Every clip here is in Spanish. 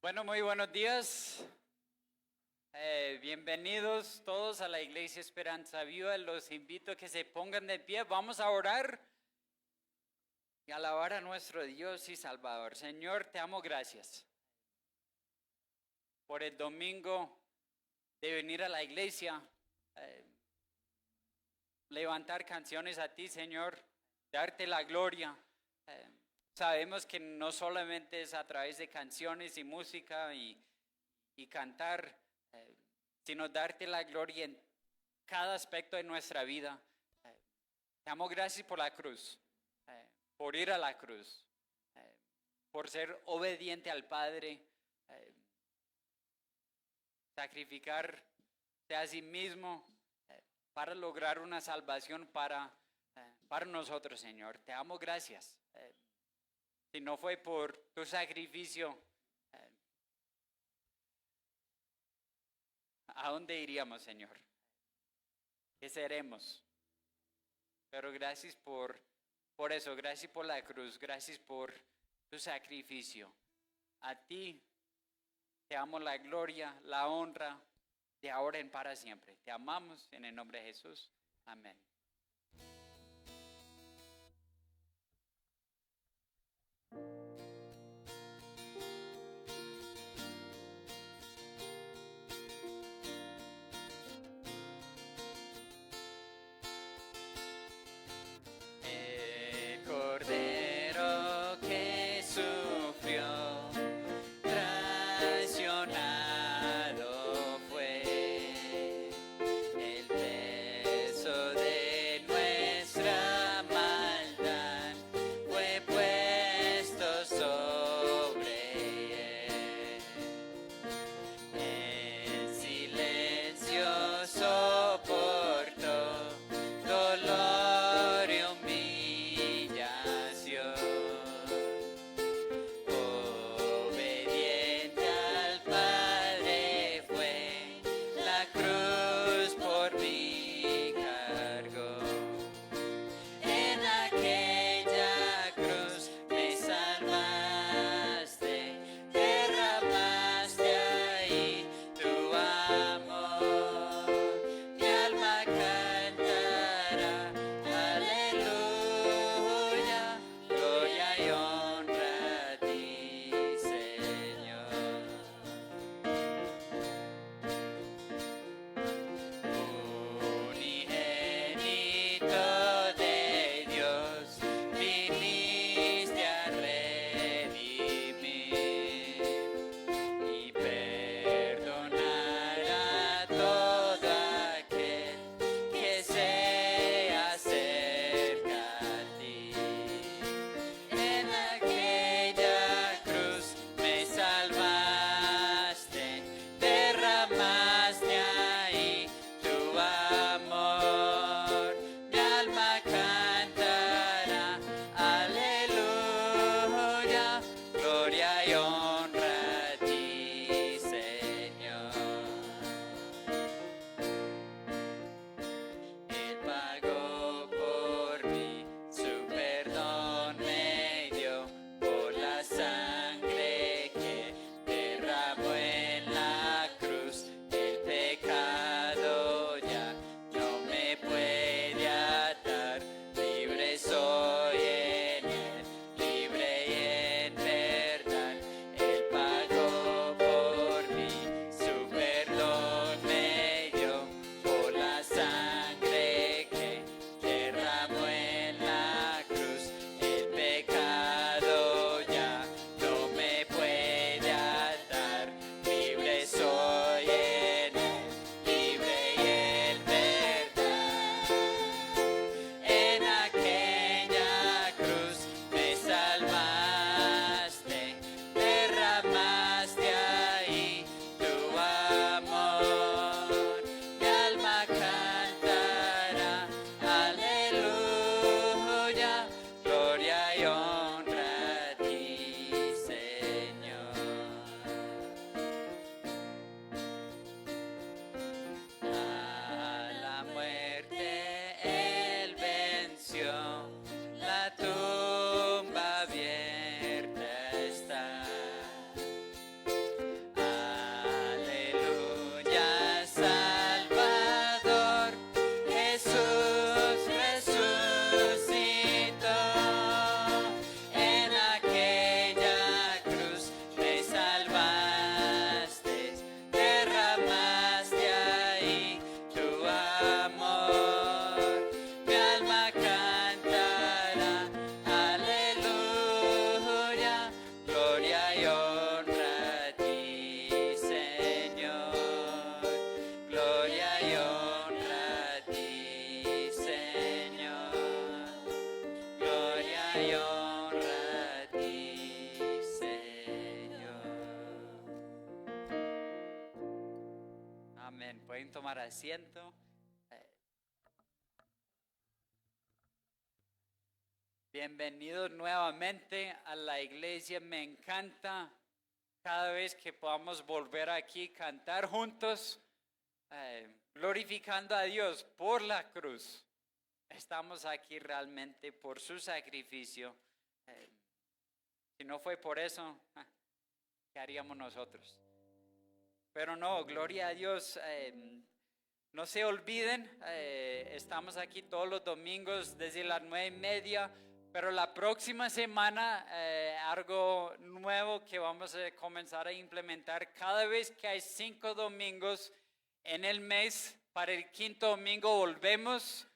Bueno, muy buenos días. Bienvenidos todos a la Iglesia Esperanza Viva. Los invito a que se pongan de pie. Vamos a orar y alabar a nuestro Dios y Salvador. Señor, te amo, gracias por el domingo de venir a la iglesia, levantar canciones a ti, Señor, darte la gloria. Sabemos que no solamente es a través de canciones y música y cantar, sino darte la gloria en cada aspecto de nuestra vida. Te amo, gracias por la cruz, por ir a la cruz, por ser obediente al Padre, sacrificarse a sí mismo para lograr una salvación para nosotros, Señor. Te amo, gracias. Si no fue por tu sacrificio, ¿a dónde iríamos, Señor? ¿Qué seremos? Pero gracias por eso, gracias por la cruz, gracias por tu sacrificio. A ti te amo la gloria, la honra, de ahora en para siempre. Te amamos en el nombre de Jesús. Amén. El Cordero que sufrió, traicionado fue, el peso de y honra a ti, Señor. Amén. Pueden tomar asiento. Bienvenidos nuevamente a la iglesia. Me encanta cada vez que podamos volver aquí, cantar juntos, glorificando a Dios por la cruz. Estamos aquí realmente por su sacrificio. Si no fue por eso, ¿qué haríamos nosotros? Pero no, gloria a Dios. No se olviden, estamos aquí todos los domingos desde las 9:30. Pero la próxima semana algo nuevo que vamos a comenzar a implementar. Cada vez que hay 5 domingos en el mes, para el quinto domingo volvemos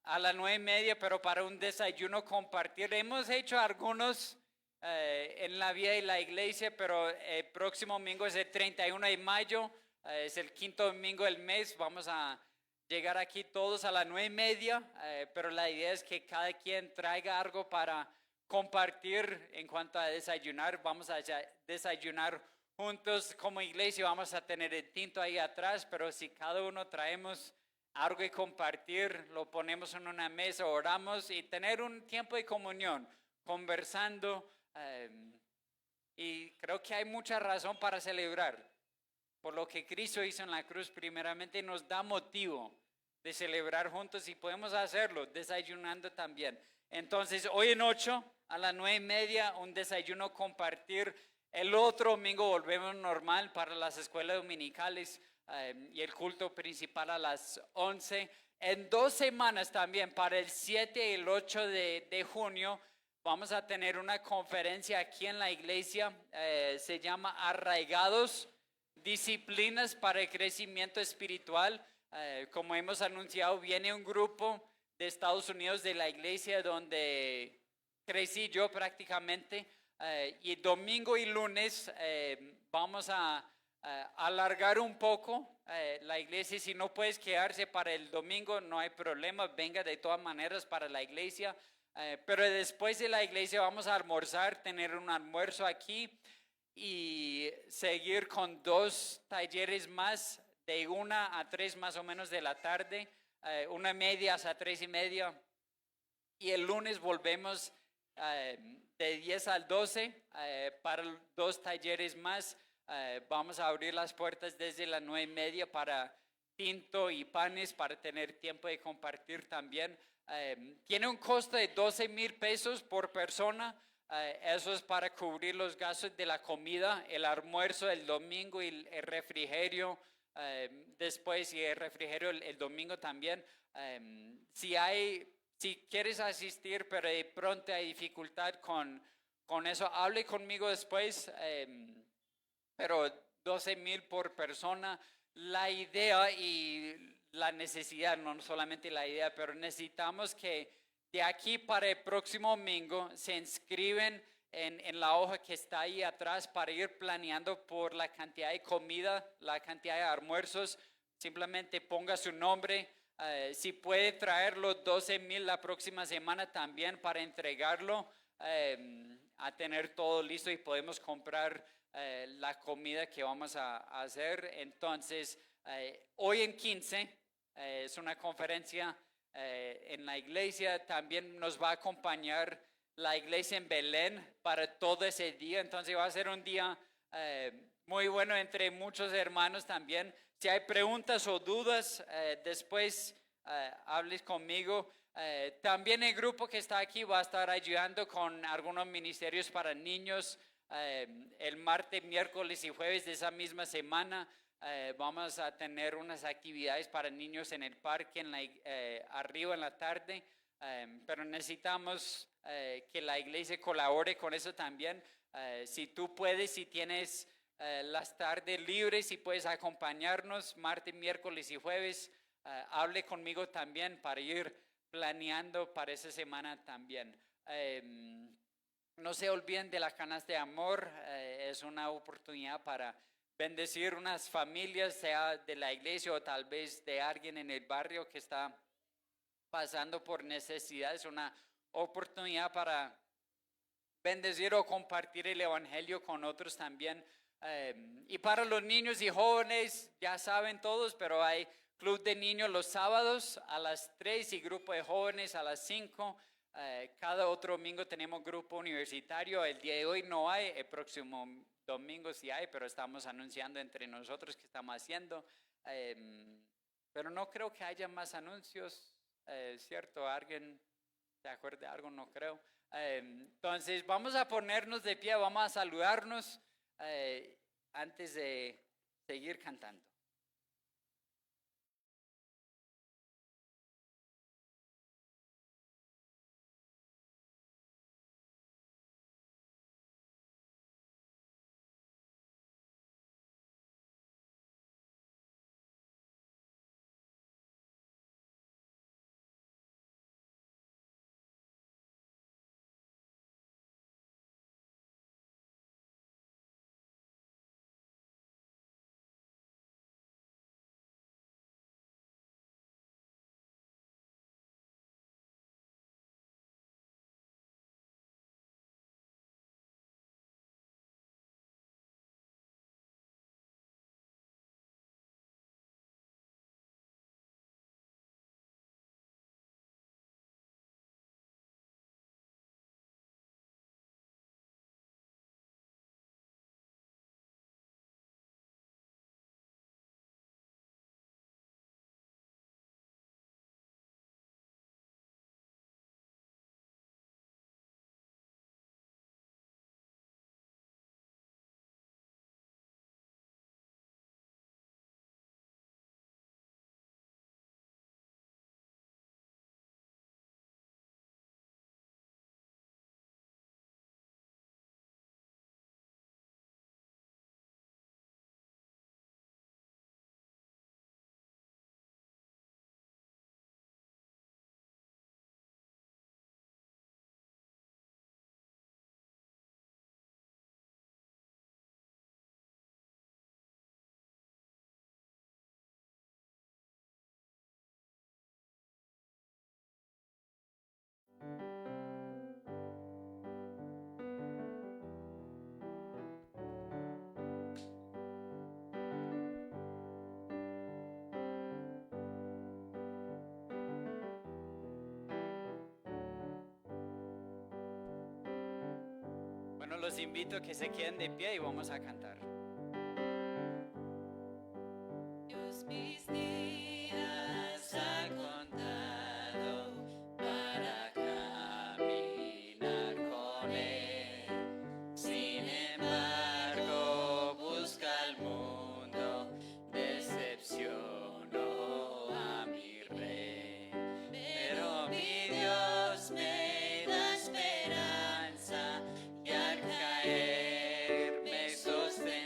a las 9:30, pero para un desayuno compartir. Hemos hecho algunos en la vida de la iglesia, pero el próximo domingo es el 31 de mayo, es el quinto domingo del mes. Vamos a llegar aquí todos a las 9:30, pero la idea es que cada quien traiga algo para compartir en cuanto a desayunar. Vamos a desayunar juntos como iglesia, vamos a tener el tinto ahí atrás, pero si cada uno traemos algo que compartir, lo ponemos en una mesa, oramos y tener un tiempo de comunión, conversando, y creo que hay mucha razón para celebrar. Por lo que Cristo hizo en la cruz, primeramente nos da motivo de celebrar juntos y podemos hacerlo desayunando también. Entonces, hoy en 8 a las 9:30, un desayuno compartir. El otro domingo volvemos normal para las escuelas dominicales y el culto principal a las 11. En 2 semanas también, para el 7 y el 8 de junio, vamos a tener una conferencia aquí en la iglesia. Se llama Arraigados, disciplinas para el crecimiento espiritual. Como hemos anunciado, viene un grupo de Estados Unidos de la iglesia donde crecí yo prácticamente, y domingo y lunes vamos a alargar un poco la iglesia. Si no puedes quedarse para el domingo, no hay problema, venga de todas maneras para la iglesia, pero después de la iglesia vamos a almorzar, tener un almuerzo aquí y seguir con 2 talleres más de 1 a 3 más o menos de la tarde, 1:30 hasta 3:30, y el lunes volvemos de 10 al 12 para 2 talleres más. Vamos a abrir las puertas desde las 9:30 para tinto y panes, para tener tiempo de compartir también. Tiene un costo de $12,000 por persona. Eso es para cubrir los gastos de la comida, el almuerzo el domingo y el refrigerio después, y el refrigerio el domingo también. Si quieres asistir pero de pronto hay dificultad con eso, hable conmigo después, pero 12,000 por persona. La idea y la necesidad, no solamente la idea, pero necesitamos que de aquí para el próximo domingo se inscriben en la hoja que está ahí atrás para ir planeando por la cantidad de comida, la cantidad de almuerzos. Simplemente ponga su nombre. Si puede traer los 12,000 la próxima semana también para entregarlo, a tener todo listo y podemos comprar la comida que vamos a hacer. Entonces, hoy en 15 es una conferencia en la iglesia. También nos va a acompañar la iglesia en Belén para todo ese día. Entonces va a ser un día muy bueno entre muchos hermanos también. Si hay preguntas o dudas, después hables conmigo. También el grupo que está aquí va a estar ayudando con algunos ministerios para niños. El martes, miércoles y jueves de esa misma semana vamos a tener unas actividades para niños en el parque, arriba en la tarde. Pero necesitamos que la iglesia colabore con eso también. Si tú puedes, si tienes las tardes libres, si puedes acompañarnos martes, miércoles y jueves, hable conmigo también para ir planeando para esa semana también. No se olviden de la canasta de amor. Es una oportunidad para bendecir unas familias, sea de la iglesia o tal vez de alguien en el barrio que está pasando por necesidades. Una oportunidad para bendecir o compartir el evangelio con otros también. Y para los niños y jóvenes, ya saben todos, pero hay club de niños los sábados a las 3 y grupo de jóvenes a las 5. Cada otro domingo tenemos grupo universitario. El día de hoy no hay, el próximo domingo sí hay, pero estamos anunciando entre nosotros que estamos haciendo. Pero no creo que haya más anuncios, ¿cierto? ¿Alguien se acuerda de algo? No creo. Entonces vamos a ponernos de pie, vamos a saludarnos antes de seguir cantando. Bueno, los invito a que se queden de pie y vamos a cantar. Dios mis días ha contado para caminar con Él. Sin embargo, busca el mundo, decepcionó a mi Rey. Pero mi Dios me da esperanza y al caer me sostiene.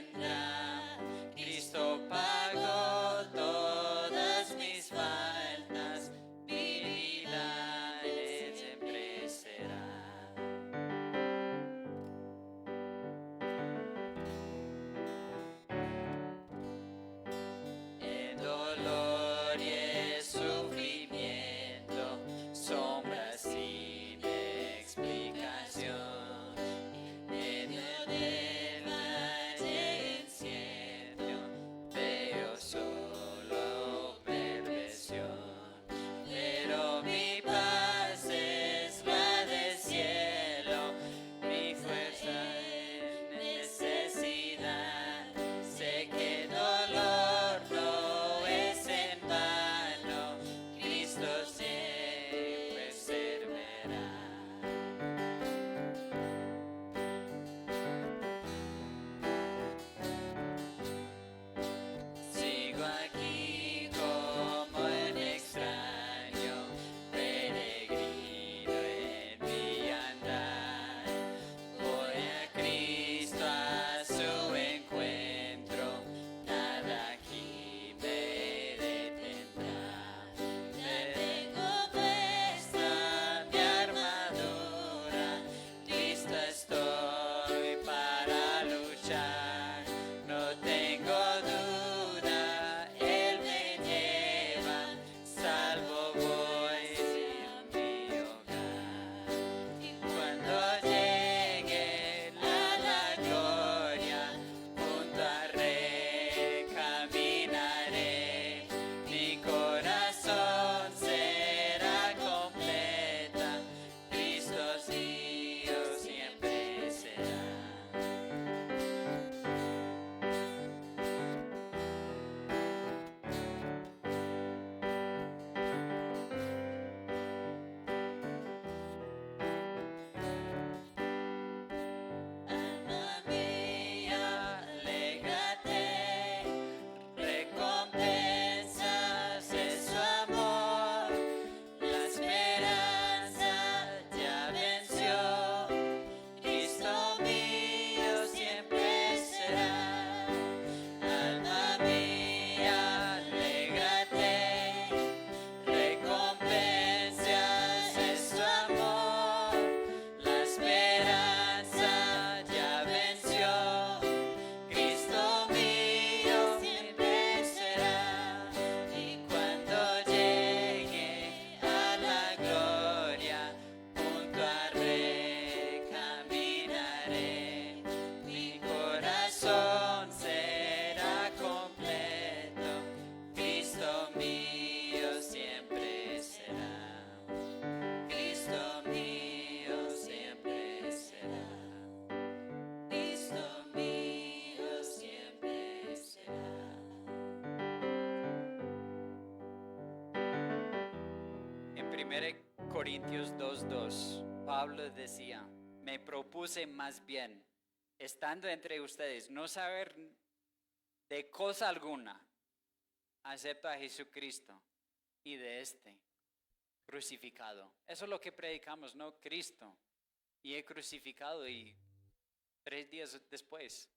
1 Corintios 2:2, Pablo decía, me propuse más bien, estando entre ustedes, no saber de cosa alguna, excepto a Jesucristo y de este crucificado. Eso es lo que predicamos, ¿no? Cristo y he crucificado y 3 días después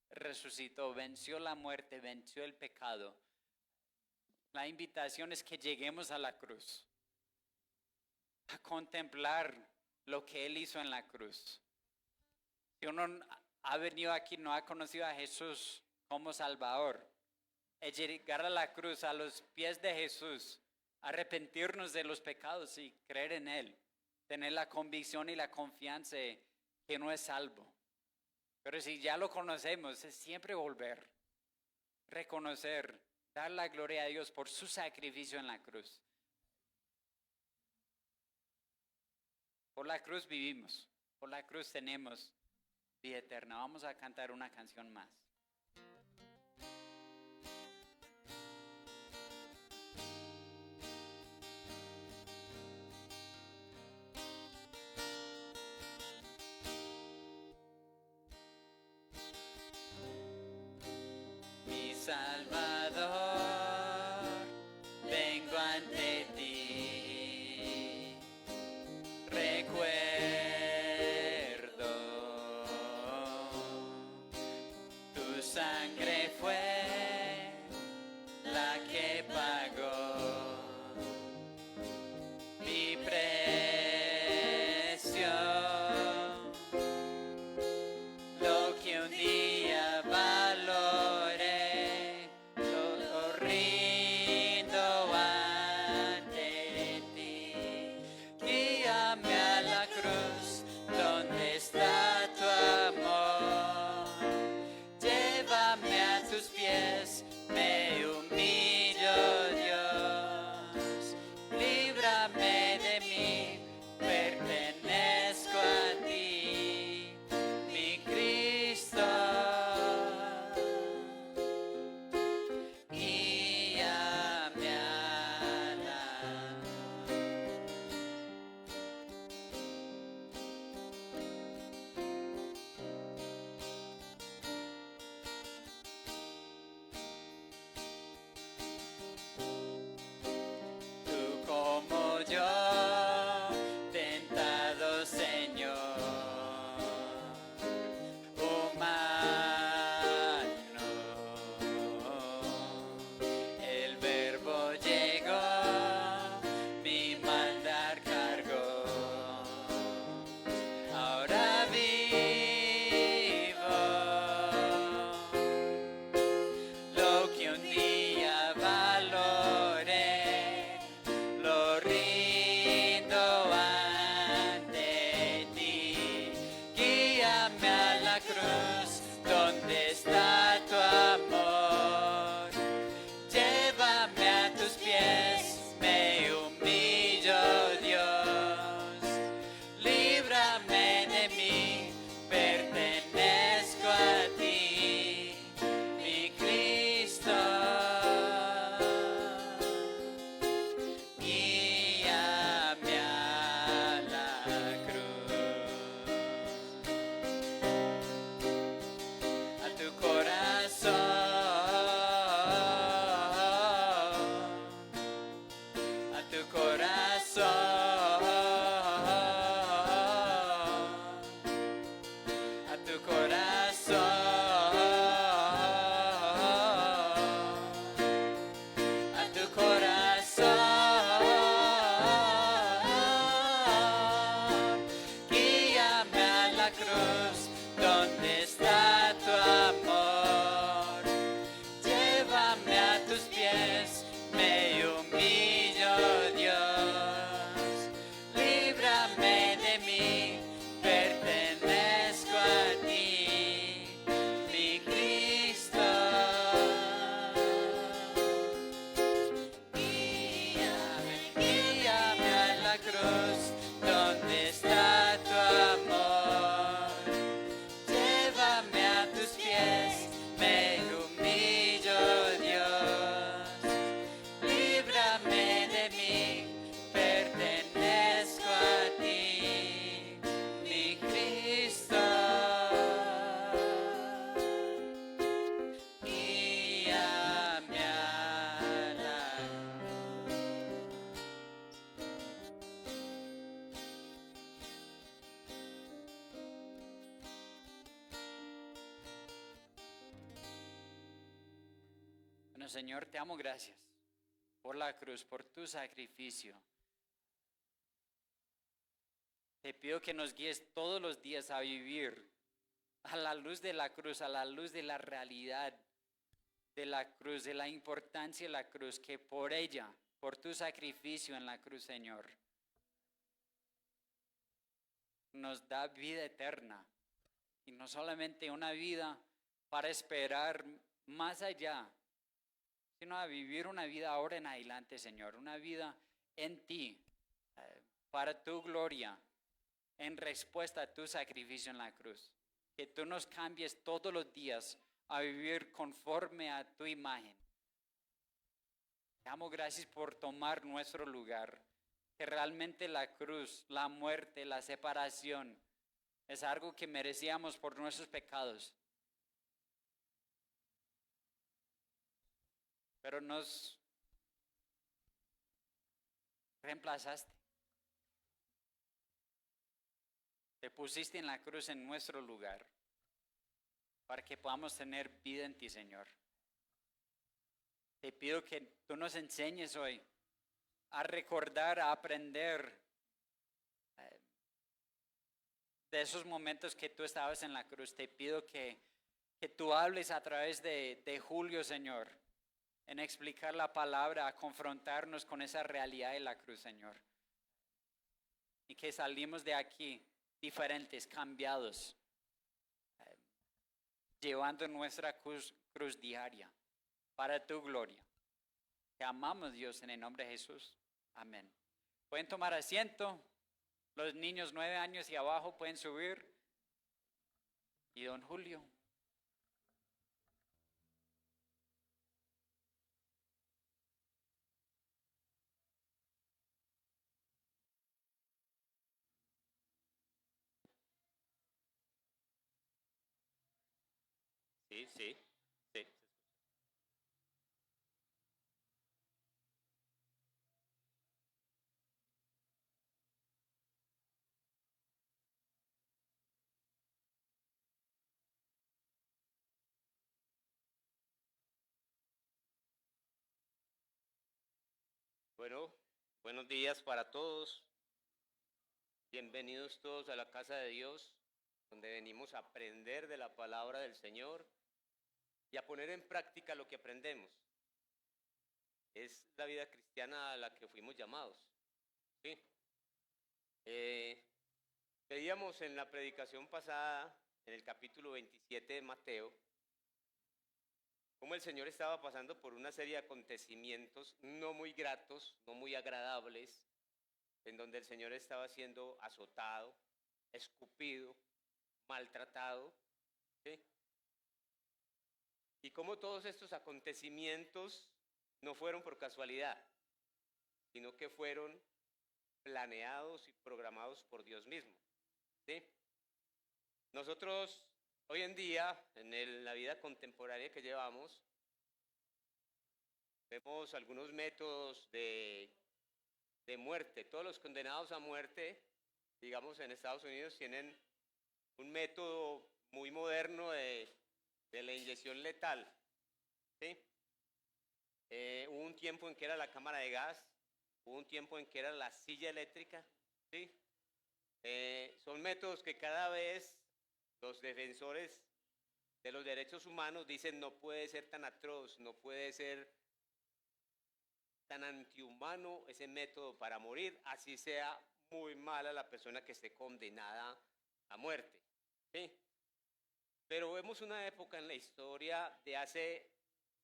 resucitó, venció la muerte, venció el pecado. La invitación es que lleguemos a la cruz, a contemplar lo que Él hizo en la cruz. Si uno ha venido aquí, no ha conocido a Jesús como Salvador, es llegar a la cruz, a los pies de Jesús, arrepentirnos de los pecados y creer en Él, tener la convicción y la confianza que no es salvo. Pero si ya lo conocemos, es siempre volver, reconocer, dar la gloria a Dios por su sacrificio en la cruz. Por la cruz vivimos, por la cruz tenemos vida eterna. Vamos a cantar una canción más. Mi Salvador, vengo ante ti, recuerdo tu Bueno, Señor, te amo, gracias por la cruz, por tu sacrificio. Te pido que nos guíes todos los días a vivir a la luz de la cruz, a la luz de la realidad de la cruz, de la importancia de la cruz, que por ella, por tu sacrificio en la cruz, Señor, nos da vida eterna. Y no solamente una vida para esperar más allá, sino a vivir una vida ahora en adelante, Señor, una vida en ti, para tu gloria, en respuesta a tu sacrificio en la cruz. Que tú nos cambies todos los días a vivir conforme a tu imagen. Te damos gracias por tomar nuestro lugar, que realmente la cruz, la muerte, la separación es algo que merecíamos por nuestros pecados. Pero nos reemplazaste. Te pusiste en la cruz en nuestro lugar para que podamos tener vida en ti, Señor. Te pido que tú nos enseñes hoy a recordar, a aprender de esos momentos que tú estabas en la cruz. Te pido que tú hables a través de Julio, Señor, en explicar la palabra, a confrontarnos con esa realidad de la cruz, Señor. Y que salimos de aquí diferentes, cambiados, llevando nuestra cruz diaria para tu gloria. Te amamos, Dios, en el nombre de Jesús. Amén. Pueden tomar asiento. Los niños 9 años y abajo pueden subir. Y don Julio. Sí, sí, sí. Bueno, buenos días para todos. Bienvenidos todos a la casa de Dios, donde venimos a aprender de la palabra del Señor y a poner en práctica lo que aprendemos. Es la vida cristiana a la que fuimos llamados. ¿Sí? Veíamos en la predicación pasada, en el capítulo 27 de Mateo, cómo el Señor estaba pasando por una serie de acontecimientos no muy gratos, no muy agradables, en donde el Señor estaba siendo azotado, escupido, maltratado, ¿sí? Y cómo todos estos acontecimientos no fueron por casualidad, sino que fueron planeados y programados por Dios mismo, ¿sí? Nosotros hoy en día, en la vida contemporánea que llevamos, vemos algunos métodos de muerte. Todos los condenados a muerte, digamos en Estados Unidos, tienen un método muy moderno de la inyección letal, ¿sí? Hubo un tiempo en que era la cámara de gas, hubo un tiempo en que era la silla eléctrica, ¿sí? Son métodos que cada vez los defensores de los derechos humanos dicen no puede ser tan atroz, no puede ser tan antihumano ese método para morir, así sea muy mala la persona que esté condenada a muerte, ¿sí? Pero vemos una época en la historia de hace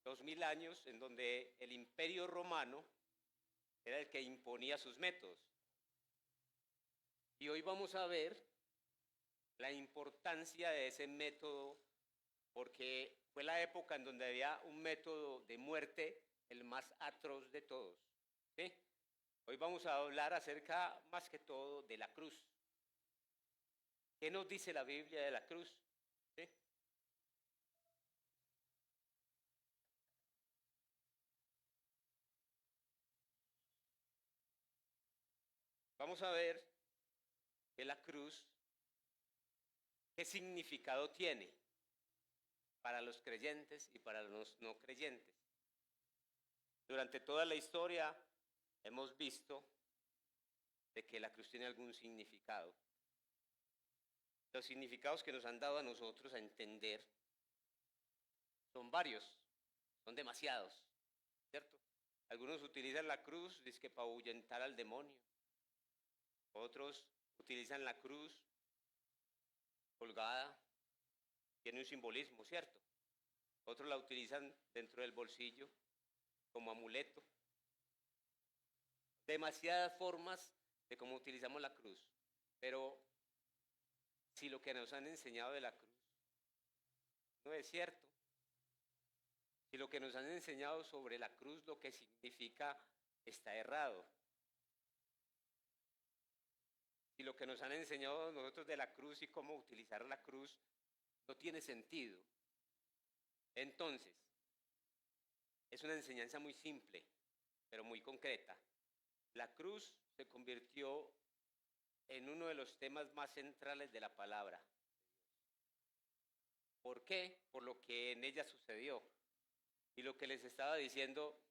2000 años en donde el Imperio Romano era el que imponía sus métodos. Y hoy vamos a ver la importancia de ese método, porque fue la época en donde había un método de muerte el más atroz de todos, ¿sí? Hoy vamos a hablar acerca más que todo de la cruz. ¿Qué nos dice la Biblia de la cruz? ¿Sí? Vamos a ver que la cruz, ¿qué significado tiene para los creyentes y para los no creyentes? Durante toda la historia hemos visto de que la cruz tiene algún significado. Los significados que nos han dado a nosotros a entender son varios, son demasiados, ¿cierto? Algunos utilizan la cruz dizque para ahuyentar al demonio. Otros utilizan la cruz colgada, tiene un simbolismo, ¿cierto? Otros la utilizan dentro del bolsillo como amuleto. Demasiadas formas de cómo utilizamos la cruz, pero si lo que nos han enseñado de la cruz no es cierto, si lo que nos han enseñado sobre la cruz, lo que significa, está errado, si lo que nos han enseñado nosotros de la cruz y cómo utilizar la cruz no tiene sentido, entonces es una enseñanza muy simple, pero muy concreta. La cruz se convirtió en uno de los temas más centrales de la palabra. ¿Por qué? Por lo que en ella sucedió. Y lo que les estaba diciendo,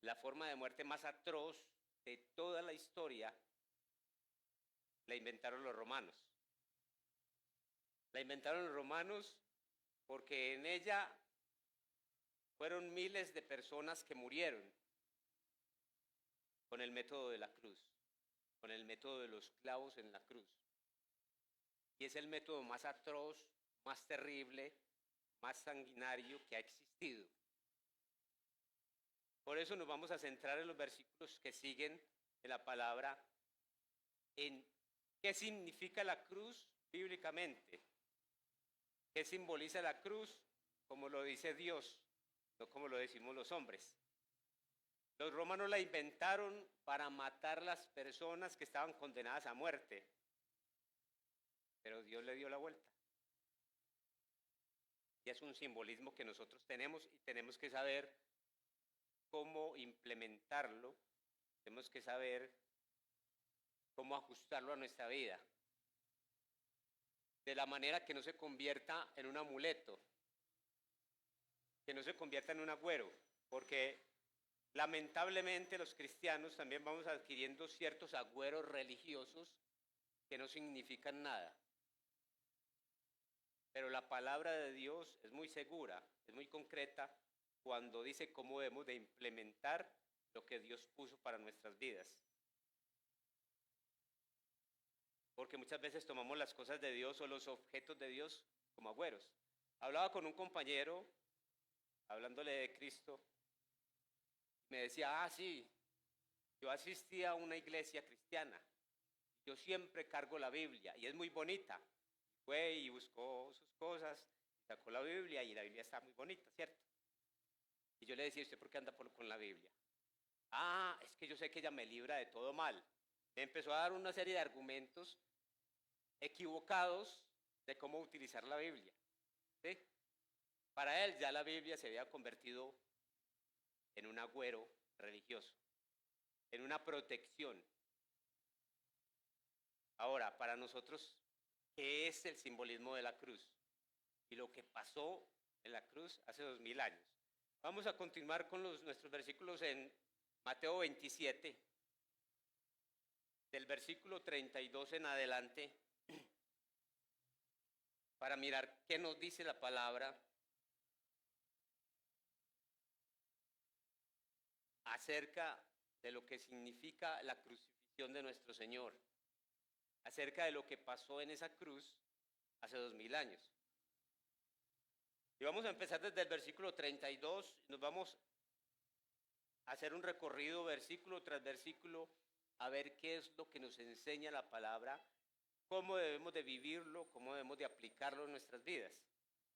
la forma de muerte más atroz de toda la historia la inventaron los romanos. La inventaron los romanos porque en ella fueron miles de personas que murieron con el método de la cruz, con el método de los clavos en la cruz. Y es el método más atroz, más terrible, más sanguinario que ha existido. Por eso nos vamos a centrar en los versículos que siguen en la palabra, en qué significa la cruz bíblicamente, qué simboliza la cruz, como lo dice Dios, no como lo decimos los hombres. Los romanos la inventaron para matar las personas que estaban condenadas a muerte, pero Dios le dio la vuelta. Y es un simbolismo que nosotros tenemos y tenemos que saber cómo implementarlo, tenemos que saber cómo ajustarlo a nuestra vida, de la manera que no se convierta en un amuleto, que no se convierta en un agüero, porque lamentablemente los cristianos también vamos adquiriendo ciertos agüeros religiosos que no significan nada. Pero la palabra de Dios es muy segura, es muy concreta cuando dice cómo debemos de implementar lo que Dios puso para nuestras vidas. Porque muchas veces tomamos las cosas de Dios o los objetos de Dios como agüeros. Hablaba con un compañero, hablándole de Cristo, me decía, sí, yo asistí a una iglesia cristiana, yo siempre cargo la Biblia y es muy bonita. Fue y buscó sus cosas, sacó la Biblia y la Biblia está muy bonita, ¿cierto? Y yo le decía, ¿usted por qué anda con la Biblia? Es que yo sé que ella me libra de todo mal. Me empezó a dar una serie de argumentos equivocados de cómo utilizar la Biblia, ¿sí? Para él ya la Biblia se había convertido en un agüero religioso, en una protección. Ahora, para nosotros, ¿qué es el simbolismo de la cruz? Y lo que pasó en la cruz hace 2000 años. Vamos a continuar con nuestros versículos en Mateo 27, del versículo 32 en adelante, para mirar qué nos dice la palabra acerca de lo que significa la crucifixión de nuestro Señor, acerca de lo que pasó en esa cruz hace 2000 años. Y vamos a empezar desde el versículo 32, nos vamos a hacer un recorrido versículo tras versículo, a ver qué es lo que nos enseña la palabra, cómo debemos de vivirlo, cómo debemos de aplicarlo en nuestras vidas,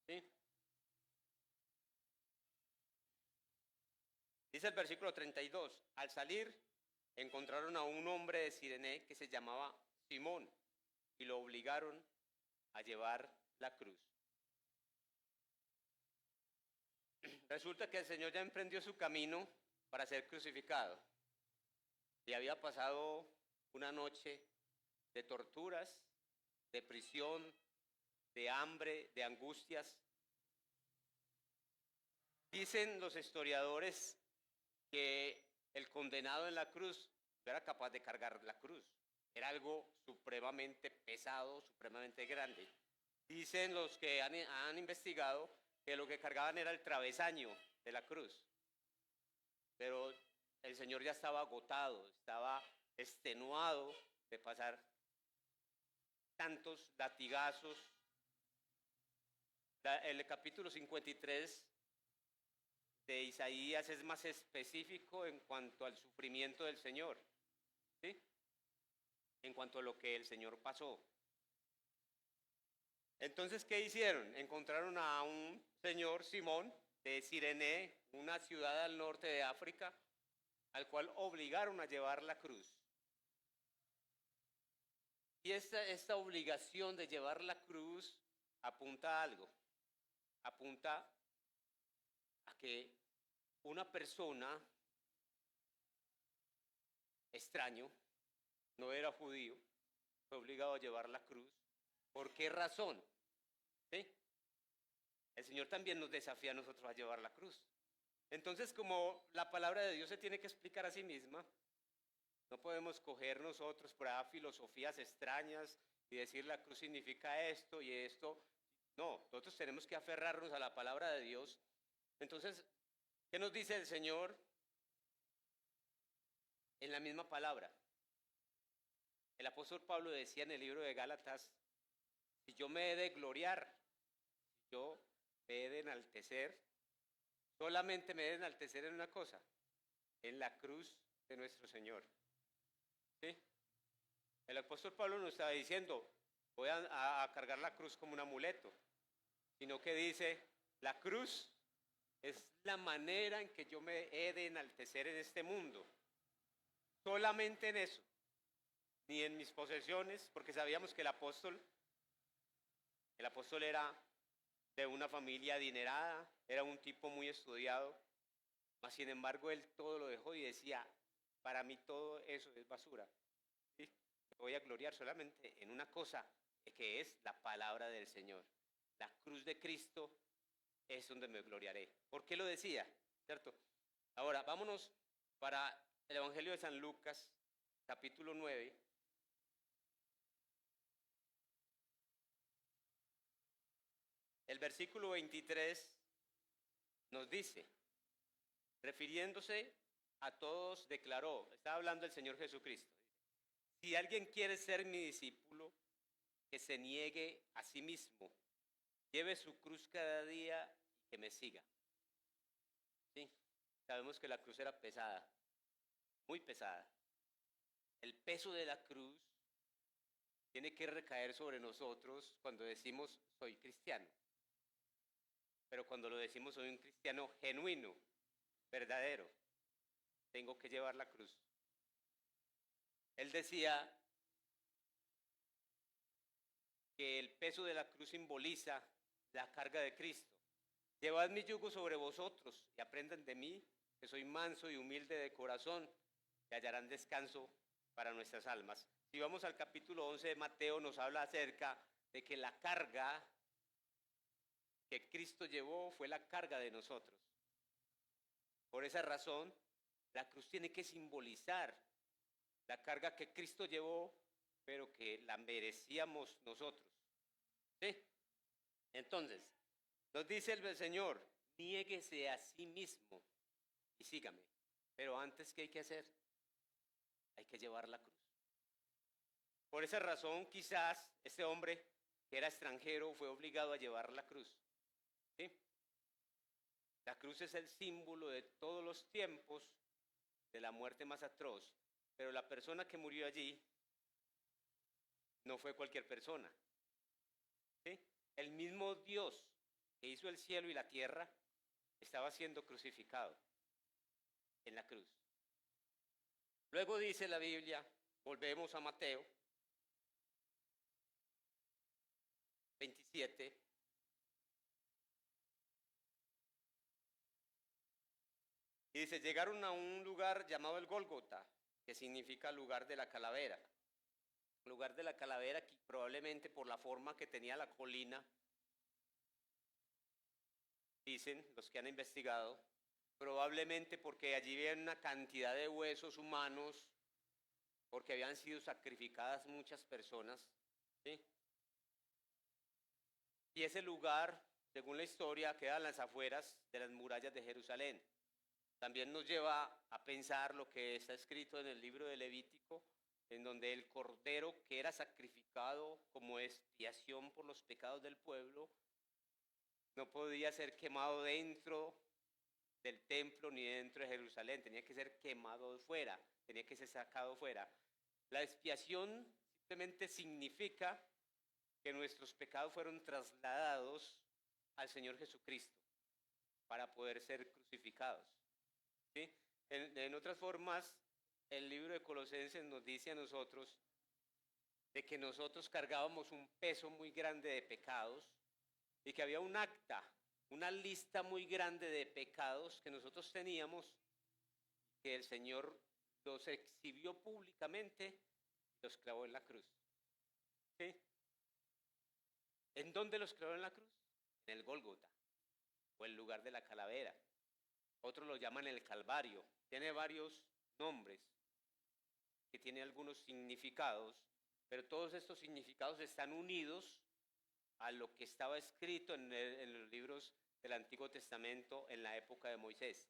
¿sí? Dice el versículo 32, al salir encontraron a un hombre de Cirene que se llamaba Simón y lo obligaron a llevar la cruz. Resulta que el Señor ya emprendió su camino para ser crucificado y había pasado una noche de torturas, de prisión, de hambre, de angustias. Dicen los historiadores que el condenado en la cruz no era capaz de cargar la cruz. Era algo supremamente pesado, supremamente grande. Dicen los que han investigado que lo que cargaban era el travesaño de la cruz. Pero el Señor ya estaba agotado, estaba extenuado de pasar tantos latigazos. El capítulo 53 de Isaías es más específico en cuanto al sufrimiento del Señor, ¿sí? En cuanto a lo que el Señor pasó. Entonces, ¿qué hicieron? Encontraron a un señor, Simón, de Cirene, una ciudad al norte de África, al cual obligaron a llevar la cruz. Y esta obligación de llevar la cruz apunta a algo. Apunta a que una persona extraño, no era judío, fue obligado a llevar la cruz. ¿Por qué razón? ¿Sí? El Señor también nos desafía a nosotros a llevar la cruz. Entonces, como la palabra de Dios se tiene que explicar a sí misma, no podemos coger nosotros por ahí filosofías extrañas y decir la cruz significa esto y esto. No, nosotros tenemos que aferrarnos a la palabra de Dios. Entonces, ¿qué nos dice el Señor en la misma palabra? El apóstol Pablo decía en el libro de Gálatas, si yo me he de gloriar, si yo me he de enaltecer, solamente me he de enaltecer en una cosa, en la cruz de nuestro Señor. ¿Sí? El apóstol Pablo no estaba diciendo, voy a cargar la cruz como un amuleto, sino que dice, la cruz es la manera en que yo me he de enaltecer en este mundo. Solamente en eso, ni en mis posesiones, porque sabíamos que el apóstol era de una familia adinerada, era un tipo muy estudiado, mas sin embargo él todo lo dejó y decía, para mí todo eso es basura. ¿Sí? Me voy a gloriar solamente en una cosa, que es la palabra del Señor. La cruz de Cristo es donde me gloriaré. ¿Por qué lo decía? ¿Cierto? Ahora, vámonos para el Evangelio de San Lucas, capítulo 9. El versículo 23 nos dice, refiriéndose a todos, declaró, está hablando el Señor Jesucristo, si alguien quiere ser mi discípulo, que se niegue a sí mismo, lleve su cruz cada día y que me siga. Sí, sabemos que la cruz era pesada, muy pesada. El peso de la cruz tiene que recaer sobre nosotros cuando decimos soy cristiano. Pero cuando lo decimos soy un cristiano genuino, verdadero, tengo que llevar la cruz. Él decía que el peso de la cruz simboliza la carga de Cristo. Llevad mi yugo sobre vosotros y aprendan de mí, que soy manso y humilde de corazón, y hallarán descanso para nuestras almas. Si vamos al capítulo 11 de Mateo, nos habla acerca de que la carga que Cristo llevó fue la carga de nosotros. Por esa razón, la cruz tiene que simbolizar la carga que Cristo llevó, pero que la merecíamos nosotros. ¿Sí? Entonces, nos dice el Señor, niéguese a sí mismo y sígame. Pero antes, ¿qué hay que hacer? Hay que llevar la cruz. Por esa razón, quizás este hombre que era extranjero fue obligado a llevar la cruz. ¿Sí? La cruz es el símbolo de todos los tiempos de la muerte más atroz, pero la persona que murió allí no fue cualquier persona. ¿Sí? El mismo Dios que hizo el cielo y la tierra estaba siendo crucificado en la cruz. Luego dice la Biblia, volvemos a Mateo 27. Y dice, llegaron a un lugar llamado el Gólgota, que significa lugar de la calavera. Lugar de la calavera, que probablemente por la forma que tenía la colina, dicen los que han investigado, probablemente porque allí había una cantidad de huesos humanos, porque habían sido sacrificadas muchas personas, ¿sí? Y ese lugar, según la historia, queda en las afueras de las murallas de Jerusalén. También nos lleva a pensar lo que está escrito en el libro de Levítico, en donde el cordero que era sacrificado como expiación por los pecados del pueblo no podía ser quemado dentro del templo ni dentro de Jerusalén, tenía que ser quemado fuera, tenía que ser sacado fuera. La expiación simplemente significa que nuestros pecados fueron trasladados al Señor Jesucristo para poder ser crucificados, ¿sí? En otras formas, el libro de Colosenses nos dice a nosotros de que nosotros cargábamos un peso muy grande de pecados y que había un acta, una lista muy grande de pecados que nosotros teníamos, que el Señor los exhibió públicamente y los clavó en la cruz, ¿sí? ¿En dónde los clavó en la cruz? En el Gólgota, o el lugar de la calavera. Otros lo llaman el Calvario. Tiene varios nombres, que tiene algunos significados, pero todos estos significados están unidos a lo que estaba escrito en los libros del Antiguo Testamento en la época de Moisés.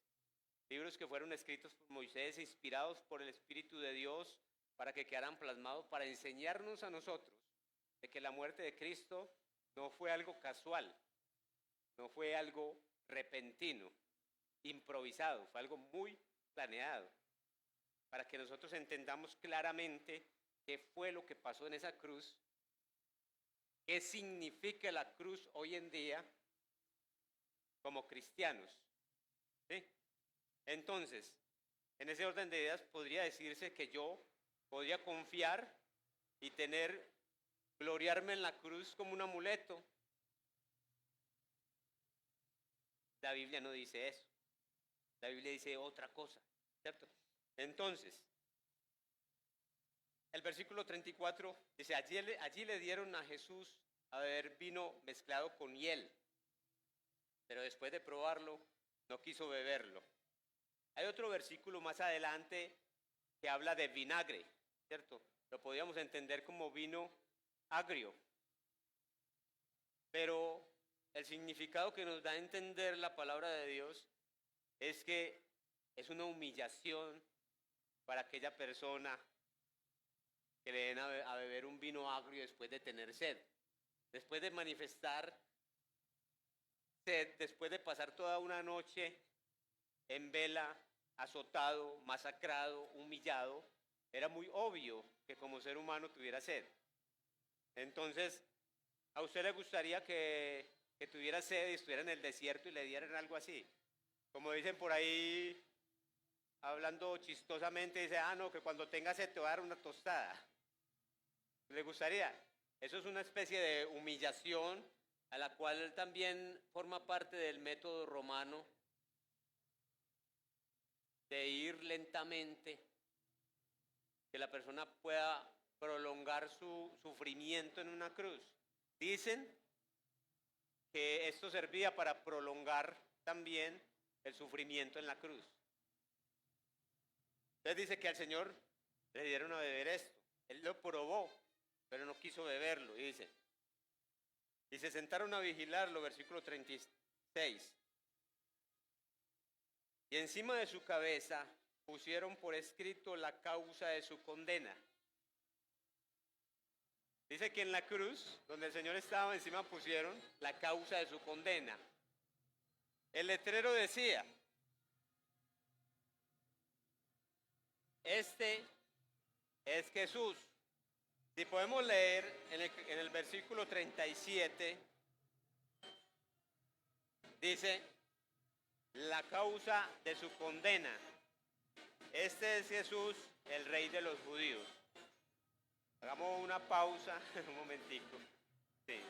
Libros que fueron escritos por Moisés, inspirados por el Espíritu de Dios, para que quedaran plasmados, para enseñarnos a nosotros de que la muerte de Cristo no fue algo casual, no fue algo repentino, improvisado, fue algo muy planeado, para que nosotros entendamos claramente qué fue lo que pasó en esa cruz, qué significa la cruz hoy en día como cristianos, ¿sí? Entonces, en ese orden de ideas podría decirse que yo podría confiar y gloriarme en la cruz como un amuleto. La Biblia no dice eso. La Biblia dice otra cosa, ¿cierto? Entonces, el versículo 34 dice, allí le dieron a Jesús a beber vino mezclado con hiel, pero después de probarlo, no quiso beberlo. Hay otro versículo más adelante que habla de vinagre, ¿cierto? Lo podríamos entender como vino agrio, pero el significado que nos da a entender la palabra de Dios es que es una humillación para aquella persona que le den a beber un vino agrio después de tener sed, después de manifestar sed, después de pasar toda una noche en vela, azotado, masacrado, humillado. Era muy obvio que como ser humano tuviera sed. Entonces, ¿a usted le gustaría que tuviera sed y estuviera en el desierto y le dieran algo así? Como dicen por ahí, hablando chistosamente, dice, no, que cuando tenga sed te va a dar una tostada. ¿Le gustaría? Eso es una especie de humillación a la cual también forma parte del método romano de ir lentamente, que la persona pueda prolongar su sufrimiento en una cruz. Dicen que esto servía para prolongar también el sufrimiento en la cruz. Entonces dice que al Señor le dieron a beber esto. Él lo probó, pero no quiso beberlo, dice. Y se sentaron a vigilarlo, versículo 36. Y encima de su cabeza pusieron por escrito la causa de su condena. Dice que en la cruz, donde el Señor estaba, encima pusieron la causa de su condena. El letrero decía, este es Jesús. Si podemos leer en el versículo 37, dice, la causa de su condena. Este es Jesús, el Rey de los judíos. Hagamos una pausa, un momentico. Sí.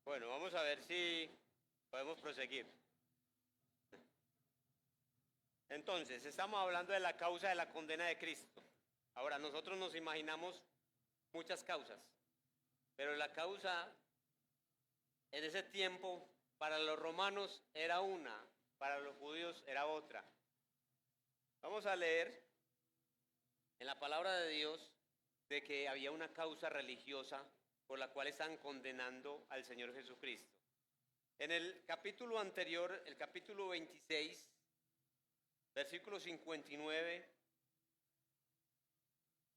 Bueno, vamos a ver si podemos proseguir. Entonces, estamos hablando de la causa de la condena de Cristo. Ahora, nosotros nos imaginamos muchas causas, pero la causa en ese tiempo para los romanos era una, para los judíos era otra. Vamos a leer en la palabra de Dios de que había una causa religiosa por la cual están condenando al Señor Jesucristo. En el capítulo anterior, el capítulo 26, versículo 59,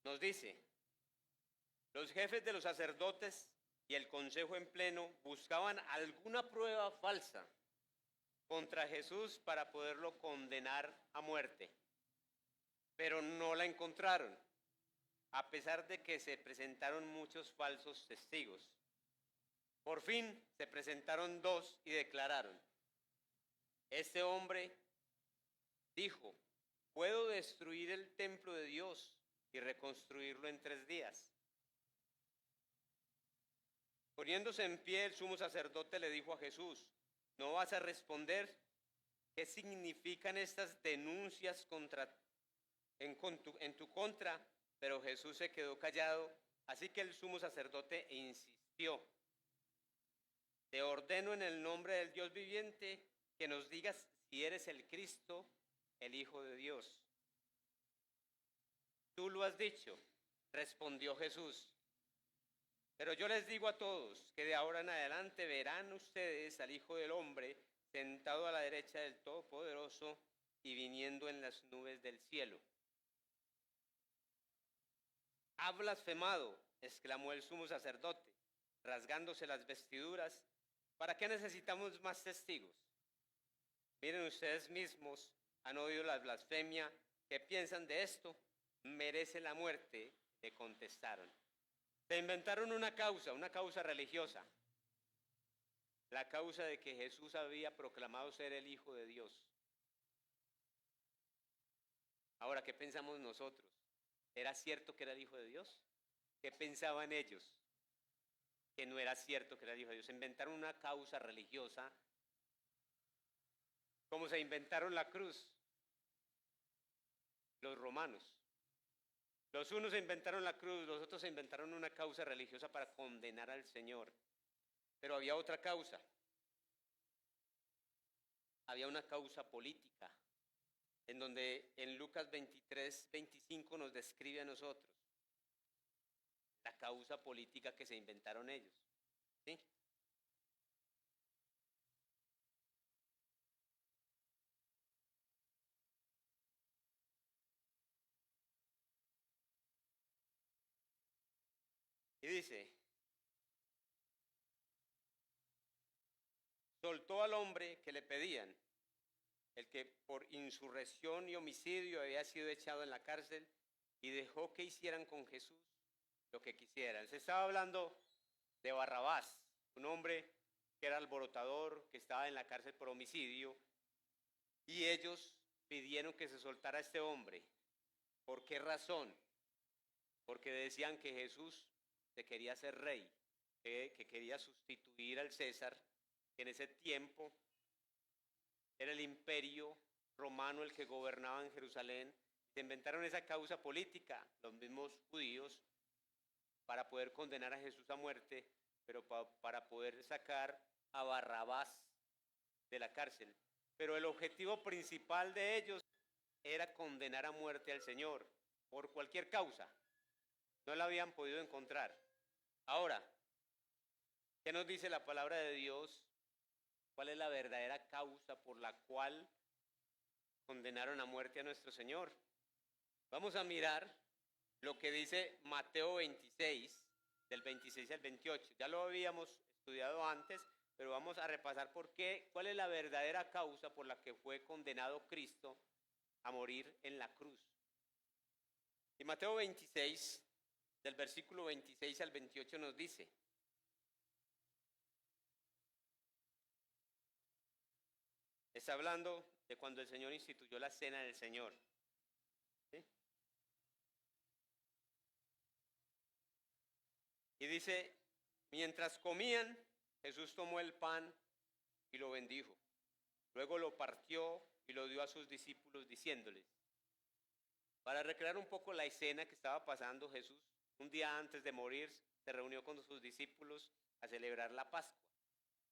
nos dice: los jefes de los sacerdotes y el consejo en pleno buscaban alguna prueba falsa contra Jesús para poderlo condenar a muerte, pero no la encontraron, a pesar de que se presentaron muchos falsos testigos. Por fin se presentaron dos y declararon: este hombre dijo, puedo destruir el templo de Dios y reconstruirlo en 3 días. Poniéndose en pie, el sumo sacerdote le dijo a Jesús: ¿no vas a responder? ¿Qué significan estas denuncias en tu contra? Pero Jesús se quedó callado, así que el sumo sacerdote insistió: te ordeno en el nombre del Dios viviente que nos digas si eres el Cristo, el Hijo de Dios. Tú lo has dicho, respondió Jesús. Pero yo les digo a todos que de ahora en adelante verán ustedes al Hijo del Hombre sentado a la derecha del Todopoderoso y viniendo en las nubes del cielo. Ha blasfemado, exclamó el sumo sacerdote, rasgándose las vestiduras. ¿Para qué necesitamos más testigos? Miren ustedes mismos, han oído la blasfemia. ¿Qué piensan de esto? Merece la muerte, le contestaron. Se inventaron una causa religiosa, la causa de que Jesús había proclamado ser el Hijo de Dios. Ahora, ¿qué pensamos nosotros? ¿Era cierto que era el Hijo de Dios? ¿Qué pensaban ellos? Que no era cierto que era el Hijo de Dios. Se inventaron una causa religiosa, como se inventaron la cruz los romanos. Los unos se inventaron la cruz, los otros se inventaron una causa religiosa para condenar al Señor. Pero había otra causa. Había una causa política, en donde en Lucas 23, 25 nos describe a nosotros la causa política que se inventaron ellos. ¿Sí? Y dice: soltó al hombre que le pedían, el que por insurrección y homicidio había sido echado en la cárcel, y dejó que hicieran con Jesús lo que quisieran. Se estaba hablando de Barrabás, un hombre que era alborotador, que estaba en la cárcel por homicidio, y ellos pidieron que se soltara a este hombre. ¿Por qué razón? Porque decían que Jesús se quería ser rey, que quería sustituir al César, que en ese tiempo era el imperio romano el que gobernaba en Jerusalén. Se inventaron esa causa política, los mismos judíos, para poder condenar a Jesús a muerte, pero para poder sacar a Barrabás de la cárcel. Pero el objetivo principal de ellos era condenar a muerte al Señor, por cualquier causa. No la habían podido encontrar. Ahora, ¿qué nos dice la palabra de Dios? ¿Cuál es la verdadera causa por la cual condenaron a muerte a nuestro Señor? Vamos a mirar lo que dice Mateo 26, del 26 al 28. Ya lo habíamos estudiado antes, pero vamos a repasar cuál es la verdadera causa por la que fue condenado Cristo a morir en la cruz. Y Mateo 26, del versículo 26 al 28 nos dice: está hablando de cuando el Señor instituyó la cena del Señor. ¿Sí? Y dice: mientras comían, Jesús tomó el pan y lo bendijo. Luego lo partió y lo dio a sus discípulos diciéndoles, para recrear un poco la escena que estaba pasando, Jesús, un día antes de morir, se reunió con sus discípulos a celebrar la Pascua.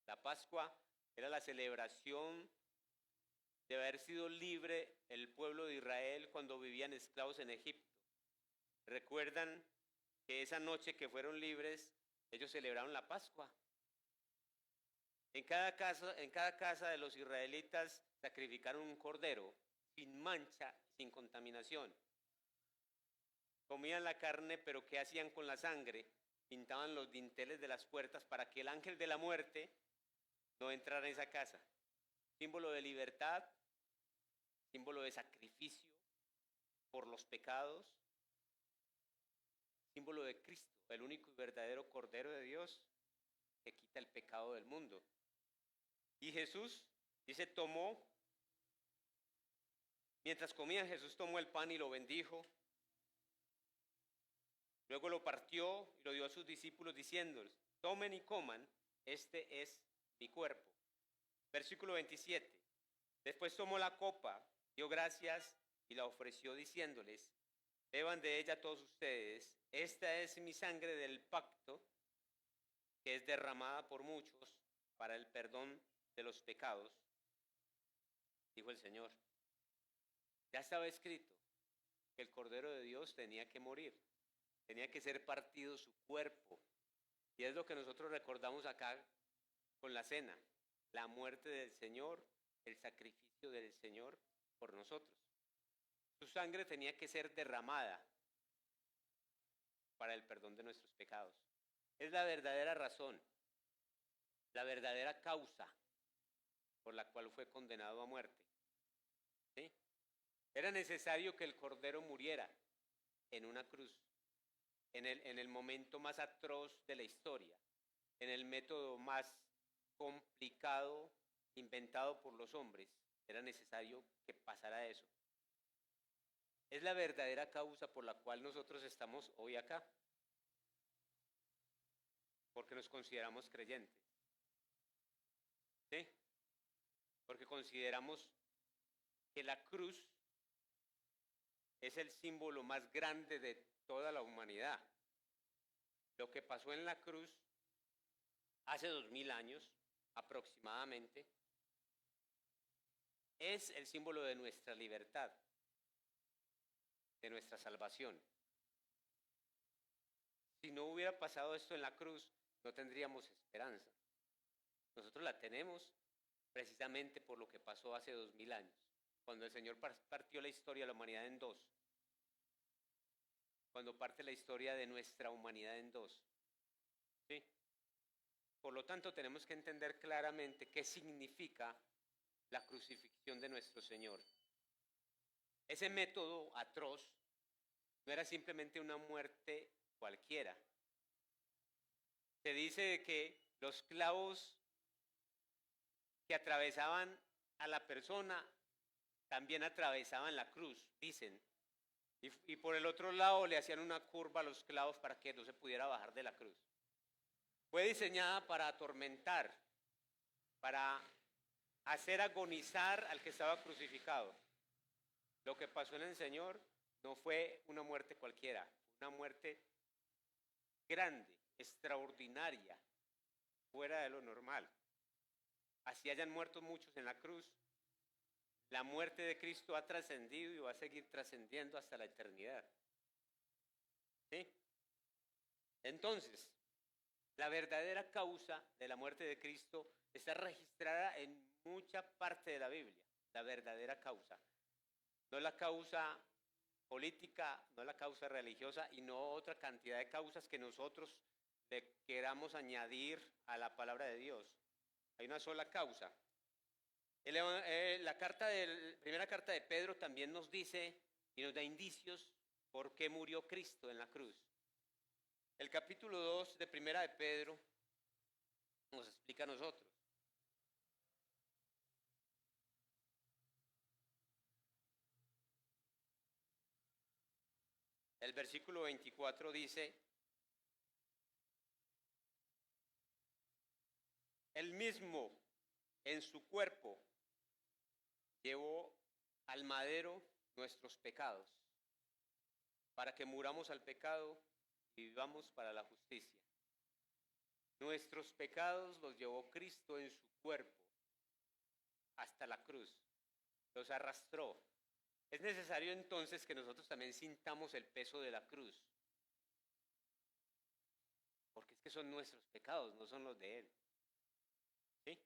La Pascua era la celebración de haber sido libre el pueblo de Israel cuando vivían esclavos en Egipto. ¿Recuerdan que esa noche que fueron libres, ellos celebraron la Pascua? En cada casa de los israelitas sacrificaron un cordero sin mancha, sin contaminación. Comían la carne, pero ¿qué hacían con la sangre? Pintaban los dinteles de las puertas para que el ángel de la muerte no entrara en esa casa. Símbolo de libertad, símbolo de sacrificio por los pecados, símbolo de Cristo, el único y verdadero Cordero de Dios que quita el pecado del mundo. Y Jesús, dice, mientras comían, Jesús tomó el pan y lo bendijo. Luego lo partió y lo dio a sus discípulos diciéndoles, tomen y coman, este es mi cuerpo. Versículo 27. Después tomó la copa, dio gracias y la ofreció diciéndoles, beban de ella todos ustedes, esta es mi sangre del pacto, que es derramada por muchos para el perdón de los pecados, dijo el Señor. Ya estaba escrito que el Cordero de Dios tenía que morir, tenía que ser partido su cuerpo, y es lo que nosotros recordamos acá con la cena, la muerte del Señor, el sacrificio del Señor por nosotros. Su sangre tenía que ser derramada para el perdón de nuestros pecados. Es la verdadera razón, la verdadera causa por la cual fue condenado a muerte. ¿Sí? Era necesario que el Cordero muriera en una cruz, en el momento más atroz de la historia, en el método más complicado inventado por los hombres. Era necesario que pasara eso. Es la verdadera causa por la cual nosotros estamos hoy acá, porque nos consideramos creyentes. ¿Sí? Porque consideramos que la cruz es el símbolo más grande de toda la humanidad. Lo que pasó en la cruz hace 2000 años aproximadamente es el símbolo de nuestra libertad, de nuestra salvación. Si no hubiera pasado esto en la cruz, no tendríamos esperanza. Nosotros la tenemos precisamente por lo que pasó hace 2000 años, cuando el Señor partió la historia de la humanidad en dos, cuando parte la historia de nuestra humanidad en dos. ¿Sí? Por lo tanto, tenemos que entender claramente qué significa la crucifixión de nuestro Señor. Ese método atroz no era simplemente una muerte cualquiera. Se dice que los clavos que atravesaban a la persona también atravesaban la cruz, dicen. Y por el otro lado le hacían una curva a los clavos para que no se pudiera bajar de la cruz. Fue diseñada para atormentar, para hacer agonizar al que estaba crucificado. Lo que pasó en el Señor no fue una muerte cualquiera, una muerte grande, extraordinaria, fuera de lo normal. Así hayan muerto muchos en la cruz, la muerte de Cristo ha trascendido y va a seguir trascendiendo hasta la eternidad. ¿Sí? Entonces, la verdadera causa de la muerte de Cristo está registrada en mucha parte de la Biblia, la verdadera causa. No la causa política, no la causa religiosa y no otra cantidad de causas que nosotros le queramos añadir a la palabra de Dios. Hay una sola causa. La primera carta de Pedro también nos dice y nos da indicios por qué murió Cristo en la cruz. El capítulo 2 de Primera de Pedro nos explica a nosotros. El versículo 24 dice, Él mismo en su cuerpo llevó al madero nuestros pecados, para que muramos al pecado y vivamos para la justicia. Nuestros pecados los llevó Cristo en su cuerpo hasta la cruz, los arrastró. Es necesario entonces que nosotros también sintamos el peso de la cruz, porque es que son nuestros pecados, no son los de Él. ¿Sí?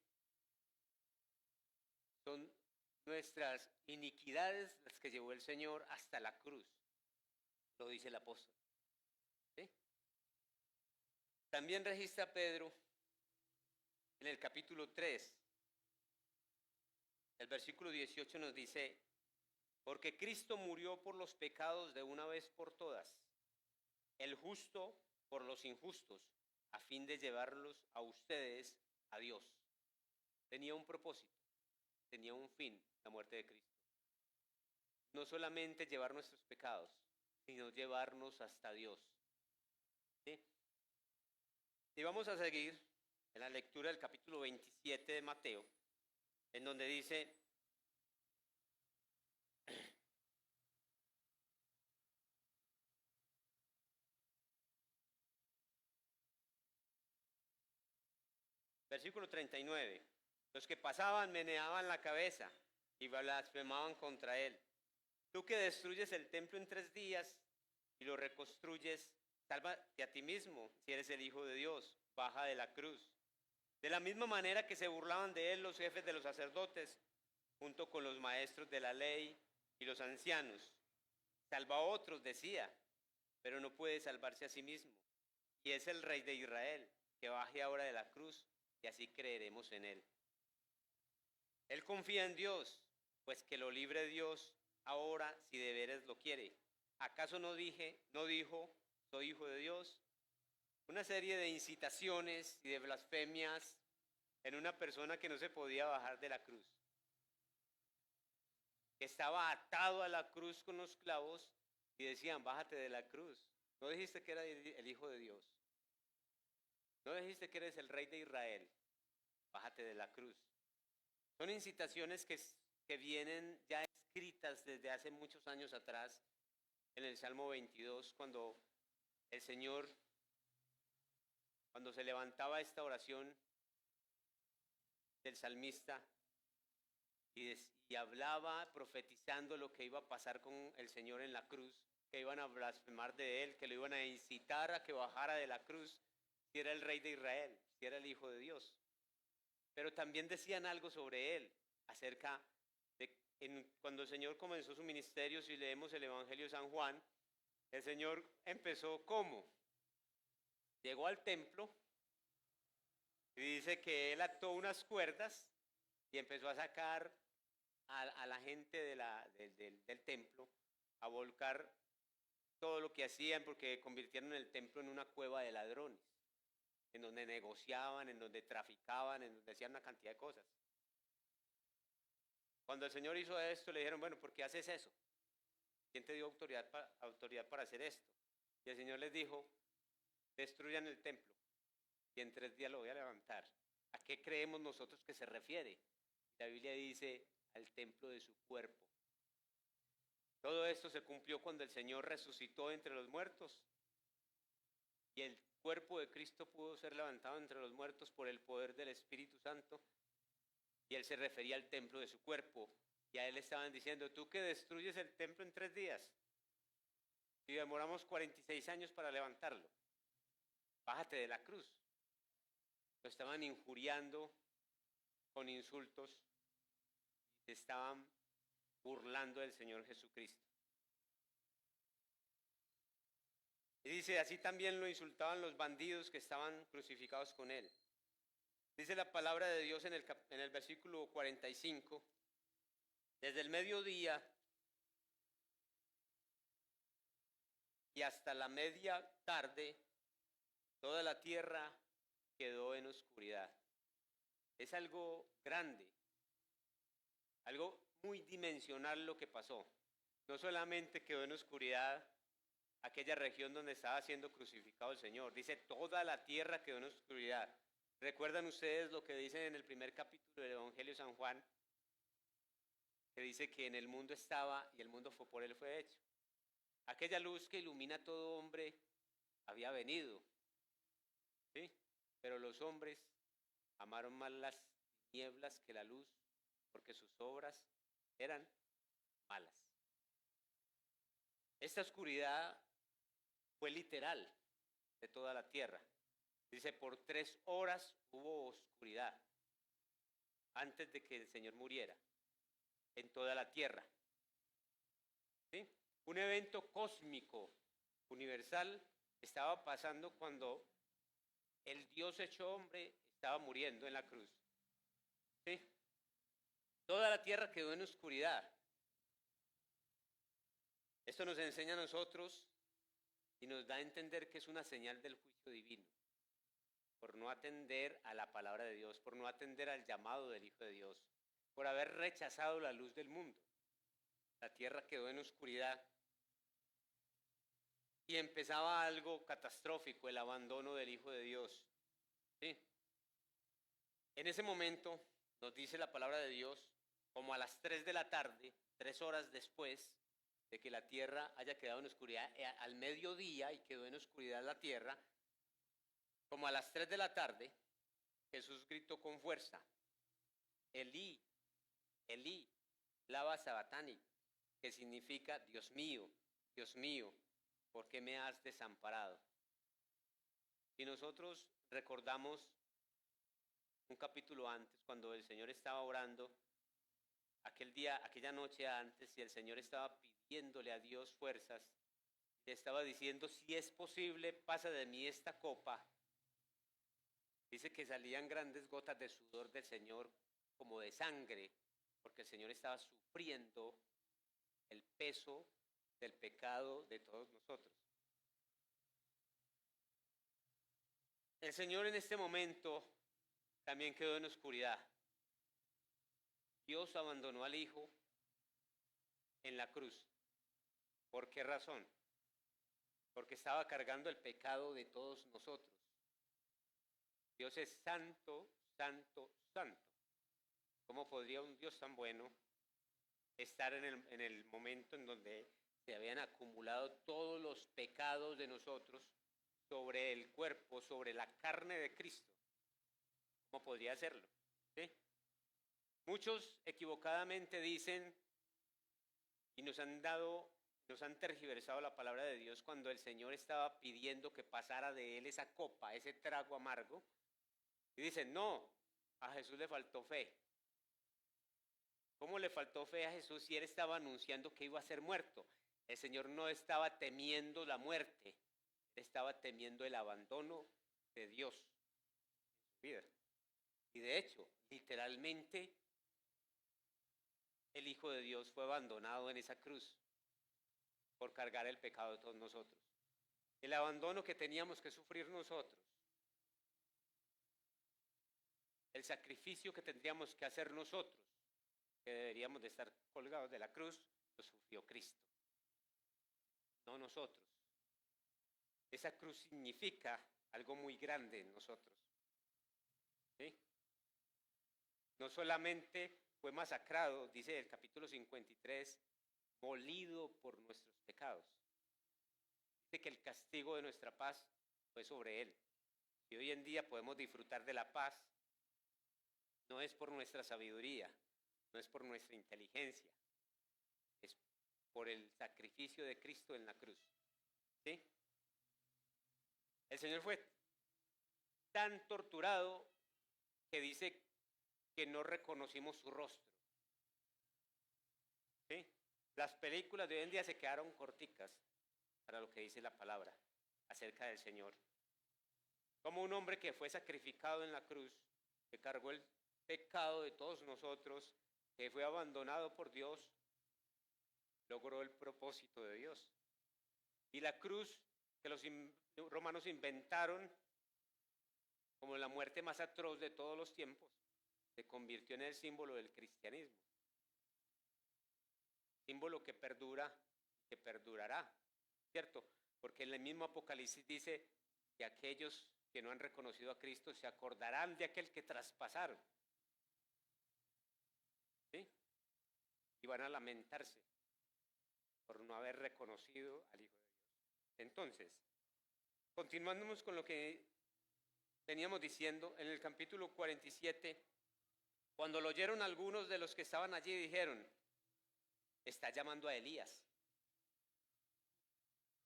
Son nuestras iniquidades las que llevó el Señor hasta la cruz, lo dice el apóstol. ¿Sí? También registra Pedro en el capítulo 3, el versículo 18 nos dice: porque Cristo murió por los pecados de una vez por todas, el justo por los injustos, a fin de llevarlos a ustedes a Dios. Tenía un propósito, tenía un fin, la muerte de Cristo. No solamente llevar nuestros pecados, sino llevarnos hasta Dios. ¿Sí? Y vamos a seguir en la lectura del capítulo 27 de Mateo, en donde dice: versículo 39, los que pasaban meneaban la cabeza y blasfemaban contra él. Tú que destruyes el templo en 3 días y lo reconstruyes, sálvate a ti mismo, si eres el Hijo de Dios, baja de la cruz. De la misma manera que se burlaban de él los jefes de los sacerdotes, junto con los maestros de la ley y los ancianos. Salva a otros, decía, pero no puede salvarse a sí mismo. Y es el Rey de Israel, que baje ahora de la cruz, y así creeremos en él. Él confía en Dios, pues que lo libre Dios ahora si de veras lo quiere. ¿Acaso no dijo, soy hijo de Dios? Una serie de incitaciones y de blasfemias en una persona que no se podía bajar de la cruz, que estaba atado a la cruz con los clavos y decían: bájate de la cruz. ¿No dijiste que era el Hijo de Dios? ¿No dijiste que eres el Rey de Israel? Bájate de la cruz. Son incitaciones que vienen ya escritas desde hace muchos años atrás en el Salmo 22, cuando el Señor, cuando se levantaba esta oración del salmista y hablaba profetizando lo que iba a pasar con el Señor en la cruz, que iban a blasfemar de él, que lo iban a incitar a que bajara de la cruz, si era el Rey de Israel, si era el Hijo de Dios. Pero también decían algo sobre él, acerca de cuando el Señor comenzó su ministerio. Si leemos el Evangelio de San Juan, el Señor empezó ¿cómo? Llegó al templo y dice que él ató unas cuerdas y empezó a sacar a la gente del templo, a volcar todo lo que hacían, porque convirtieron el templo en una cueva de ladrones, en donde negociaban, en donde traficaban, en donde hacían una cantidad de cosas. Cuando el Señor hizo esto, le dijeron: bueno, ¿por qué haces eso? ¿Quién te dio autoridad para hacer esto? Y el Señor les dijo: destruyan el templo y en 3 días lo voy a levantar. ¿A qué creemos nosotros que se refiere? La Biblia dice: al templo de su cuerpo. Todo esto se cumplió cuando el Señor resucitó entre los muertos y el cuerpo de Cristo pudo ser levantado entre los muertos por el poder del Espíritu Santo. Y él se refería al templo de su cuerpo. Y a él le estaban diciendo: tú que destruyes el templo en 3 días y demoramos 46 años para levantarlo, bájate de la cruz. Lo estaban injuriando con insultos y se estaban burlando del Señor Jesucristo. Y dice: así también lo insultaban los bandidos que estaban crucificados con él. Dice la palabra de Dios en el versículo 45, desde el mediodía y hasta la media tarde, toda la tierra quedó en oscuridad. Es algo grande, algo muy dimensional lo que pasó. No solamente quedó en oscuridad aquella región donde estaba siendo crucificado el Señor, dice: toda la tierra quedó en oscuridad. ¿Recuerdan ustedes lo que dice en el primer capítulo del Evangelio de San Juan? Que dice que en el mundo estaba y el mundo fue por él fue hecho. Aquella luz que ilumina a todo hombre había venido, ¿sí? Pero los hombres amaron más las tinieblas que la luz, porque sus obras eran malas. Esta oscuridad fue literal de toda la tierra. Dice, por 3 horas hubo oscuridad antes de que el Señor muriera en toda la tierra. ¿Sí? Un evento cósmico, universal, estaba pasando cuando el Dios hecho hombre estaba muriendo en la cruz. ¿Sí? Toda la tierra quedó en oscuridad. Esto nos enseña a nosotros y nos da a entender que es una señal del juicio divino, por no atender a la palabra de Dios, por no atender al llamado del Hijo de Dios, por haber rechazado la luz del mundo. La tierra quedó en oscuridad y empezaba algo catastrófico, el abandono del Hijo de Dios. ¿Sí? En ese momento, nos dice la palabra de Dios, como a las 3 de la tarde, 3 horas después de que la tierra haya quedado en oscuridad, al mediodía y quedó en oscuridad la tierra, como a las 3 de la tarde, Jesús gritó con fuerza, Elí, Elí, lama sabactani, que significa Dios mío, ¿por qué me has desamparado? Y nosotros recordamos un capítulo antes, cuando el Señor estaba orando, aquel día, aquella noche antes, y el Señor estaba pidiéndole a Dios fuerzas, le estaba diciendo, si es posible, pasa de mí esta copa. Dice que salían grandes gotas de sudor del Señor, como de sangre, porque el Señor estaba sufriendo el peso del pecado de todos nosotros. El Señor en este momento también quedó en oscuridad. Dios abandonó al Hijo en la cruz. ¿Por qué razón? Porque estaba cargando el pecado de todos nosotros. Dios es santo, santo, santo. ¿Cómo podría un Dios tan bueno estar en el momento en donde se habían acumulado todos los pecados de nosotros sobre el cuerpo, sobre la carne de Cristo? ¿Cómo podría hacerlo? ¿Sí? Muchos equivocadamente dicen y nos han tergiversado la palabra de Dios cuando el Señor estaba pidiendo que pasara de él esa copa, ese trago amargo. Y dicen, no, a Jesús le faltó fe. ¿Cómo le faltó fe a Jesús si él estaba anunciando que iba a ser muerto? El Señor no estaba temiendo la muerte, él estaba temiendo el abandono de Dios en su vida. Y de hecho, literalmente, el Hijo de Dios fue abandonado en esa cruz por cargar el pecado de todos nosotros. El abandono que teníamos que sufrir nosotros, el sacrificio que tendríamos que hacer nosotros, que deberíamos de estar colgados de la cruz, lo sufrió Cristo, no nosotros. Esa cruz significa algo muy grande en nosotros. ¿Sí? No solamente fue masacrado, dice el capítulo 53, molido por nuestros pecados. Dice que el castigo de nuestra paz fue sobre él. Y hoy en día podemos disfrutar de la paz, no es por nuestra sabiduría, no es por nuestra inteligencia, es por el sacrificio de Cristo en la cruz. ¿Sí? El Señor fue tan torturado que dice que no reconocimos su rostro. ¿Sí? Las películas de hoy en día se quedaron corticas para lo que dice la palabra acerca del Señor. Como un hombre que fue sacrificado en la cruz, que cargó el pecado de todos nosotros, que fue abandonado por Dios, logró el propósito de Dios. Y la cruz que los romanos inventaron como la muerte más atroz de todos los tiempos, se convirtió en el símbolo del cristianismo. Símbolo que perdura y que perdurará, ¿cierto? Porque en el mismo Apocalipsis dice que aquellos que no han reconocido a Cristo se acordarán de aquel que traspasaron. ¿Sí? Y van a lamentarse por no haber reconocido al Hijo de Dios. Entonces, continuamos con lo que veníamos diciendo en el capítulo 47, cuando lo oyeron algunos de los que estaban allí, dijeron: está llamando a Elías.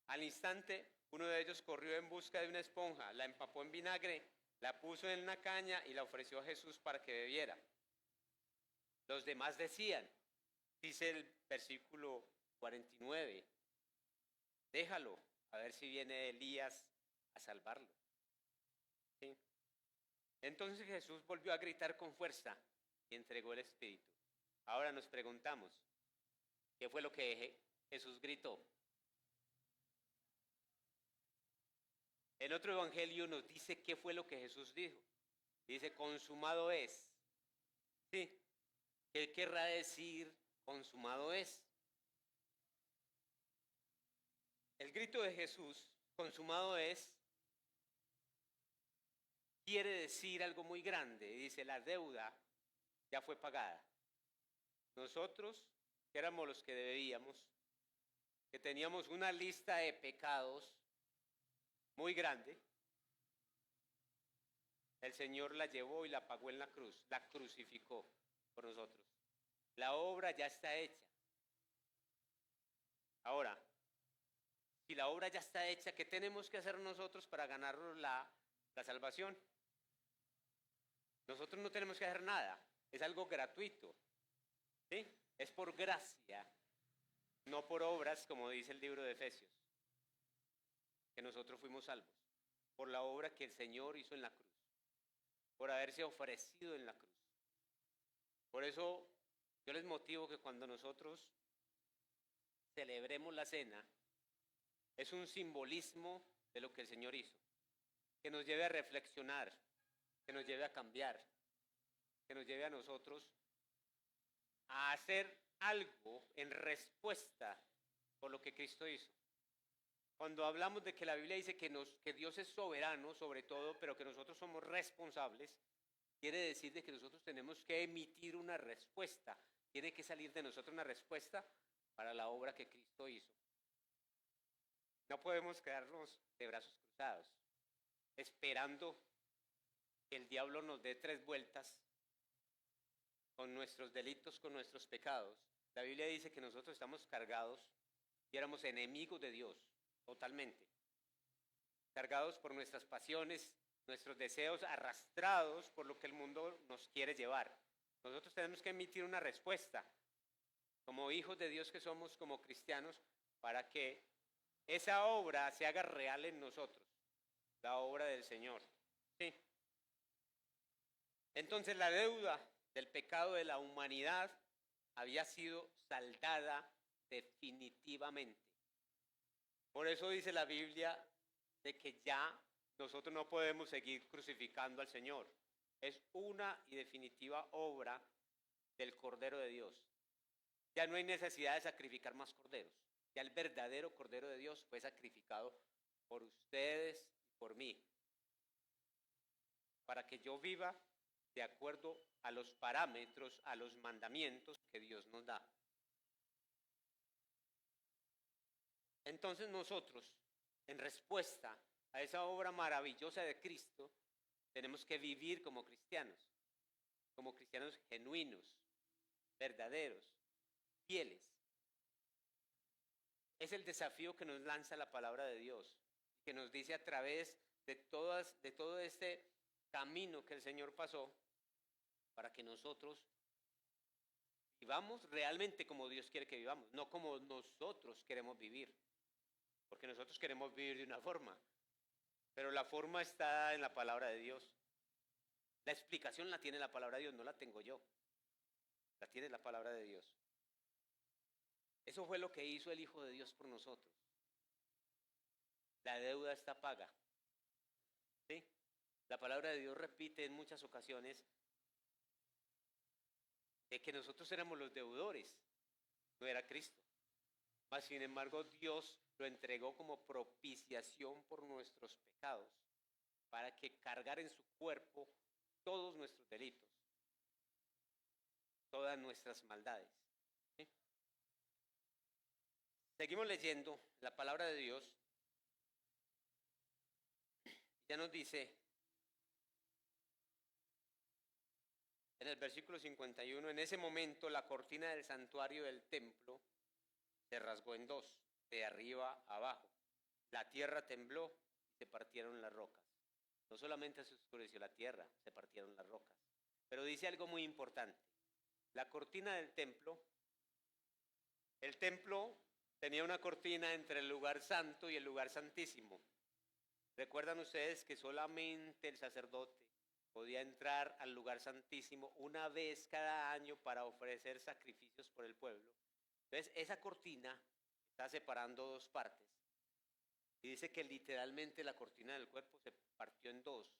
Al instante, uno de ellos corrió en busca de una esponja, la empapó en vinagre, la puso en una caña y la ofreció a Jesús para que bebiera. Los demás decían, dice el versículo 49, déjalo, a ver si viene Elías a salvarlo. ¿Sí? Entonces Jesús volvió a gritar con fuerza y entregó el Espíritu. Ahora nos preguntamos, ¿qué fue lo que Jesús gritó? En otro evangelio nos dice qué fue lo que Jesús dijo. Dice, consumado es. ¿Sí? ¿Qué querrá decir consumado es? El grito de Jesús, consumado es, quiere decir algo muy grande. Dice, la deuda ya fue pagada. Nosotros, que éramos los que debíamos, que teníamos una lista de pecados muy grande, el Señor la llevó y la pagó en la cruz, la crucificó por nosotros. La obra ya está hecha. Ahora, si la obra ya está hecha, ¿qué tenemos que hacer nosotros para ganar la salvación? Nosotros no tenemos que hacer nada, es algo gratuito, ¿sí? Es por gracia, no por obras, como dice el libro de Efesios, que nosotros fuimos salvos, por la obra que el Señor hizo en la cruz, por haberse ofrecido en la cruz. Por eso yo les motivo que cuando nosotros celebremos la cena, es un simbolismo de lo que el Señor hizo, que nos lleve a reflexionar, que nos lleve a cambiar, que nos lleve a nosotros a hacer algo en respuesta por lo que Cristo hizo. Cuando hablamos de que la Biblia dice que Dios es soberano sobre todo, pero que nosotros somos responsables, quiere decir de que nosotros tenemos que emitir una respuesta. Tiene que salir de nosotros una respuesta para la obra que Cristo hizo. No podemos quedarnos de brazos cruzados, esperando que el diablo nos dé 3 vueltas con nuestros delitos, con nuestros pecados. La Biblia dice que nosotros estamos cargados y éramos enemigos de Dios, totalmente. Cargados por nuestras pasiones, nuestros deseos, arrastrados por lo que el mundo nos quiere llevar. Nosotros tenemos que emitir una respuesta, como hijos de Dios que somos, como cristianos, para que esa obra se haga real en nosotros, la obra del Señor. ¿Sí? Entonces la deuda del pecado de la humanidad había sido saldada definitivamente. Por eso dice la Biblia de que ya nosotros no podemos seguir crucificando al Señor. Es una y definitiva obra del Cordero de Dios. Ya no hay necesidad de sacrificar más corderos. Ya el verdadero Cordero de Dios fue sacrificado por ustedes y por mí, para que yo viva de acuerdo a los parámetros, a los mandamientos que Dios nos da. Entonces nosotros, en respuesta a esa obra maravillosa de Cristo, tenemos que vivir como cristianos genuinos, verdaderos, fieles. Es el desafío que nos lanza la palabra de Dios, que nos dice a través de todo este camino que el Señor pasó, para que nosotros vivamos realmente como Dios quiere que vivamos, no como nosotros queremos vivir, porque nosotros queremos vivir de una forma, pero la forma está en la palabra de Dios. La explicación la tiene la palabra de Dios, no la tengo yo, la tiene la palabra de Dios. Eso fue lo que hizo el Hijo de Dios por nosotros. La deuda está paga. ¿Sí? La palabra de Dios repite en muchas ocasiones de que nosotros éramos los deudores, no era Cristo. Mas sin embargo Dios lo entregó como propiciación por nuestros pecados. para que cargara en su cuerpo todos nuestros delitos, todas nuestras maldades. ¿Sí? Seguimos leyendo la palabra de Dios. Ya nos dice en el versículo 51, en ese momento la cortina del santuario del templo se rasgó en dos, de arriba a abajo. La tierra tembló y se partieron las rocas. No solamente se oscureció la tierra, se partieron las rocas. Pero dice algo muy importante. La cortina del templo, el templo tenía una cortina entre el lugar santo y el lugar santísimo. ¿Recuerdan ustedes que solamente el sacerdote podía entrar al lugar santísimo una vez cada año para ofrecer sacrificios por el pueblo? Entonces, esa cortina está separando dos partes. Y dice que literalmente la cortina del cuerpo se partió en dos.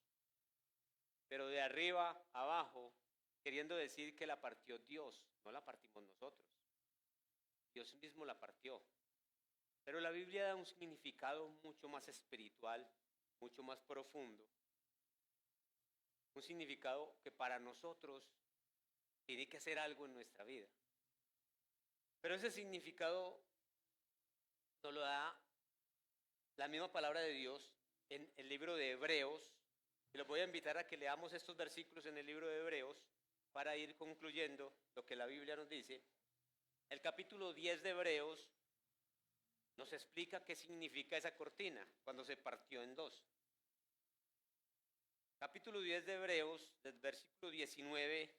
Pero de arriba a abajo, queriendo decir que la partió Dios, no la partimos nosotros. Dios mismo la partió. Pero la Biblia da un significado mucho más espiritual, mucho más profundo. Un significado que para nosotros tiene que hacer algo en nuestra vida. Pero ese significado nos lo da la misma palabra de Dios en el libro de Hebreos. Y los voy a invitar a que leamos estos versículos en el libro de Hebreos para ir concluyendo lo que la Biblia nos dice. El capítulo 10 de Hebreos nos explica qué significa esa cortina cuando se partió en dos. Capítulo 10 de Hebreos, del versículo 19,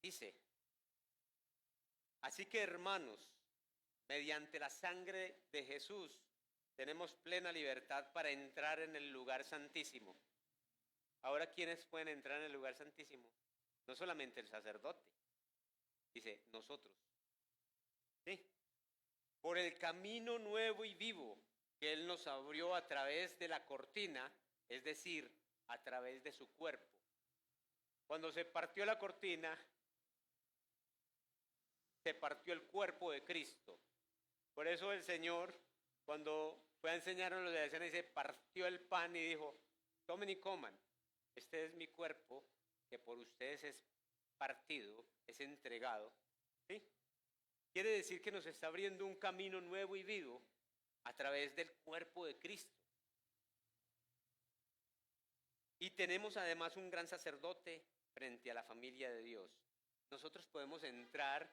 dice: así que, hermanos, mediante la sangre de Jesús tenemos plena libertad para entrar en el lugar santísimo. Ahora, ¿quiénes pueden entrar en el lugar santísimo? No solamente el sacerdote, dice nosotros. ¿Sí? Por el camino nuevo y vivo que Él nos abrió a través de la cortina, es decir, a través de su cuerpo. Cuando se partió la cortina, se partió el cuerpo de Cristo. Por eso el Señor, cuando fue a enseñar a los de la escena, dice, partió el pan y dijo, tomen y coman, este es mi cuerpo que por ustedes es partido, es entregado. ¿Sí? Quiere decir que nos está abriendo un camino nuevo y vivo a través del cuerpo de Cristo. Y tenemos además un gran sacerdote frente a la familia de Dios. Nosotros podemos entrar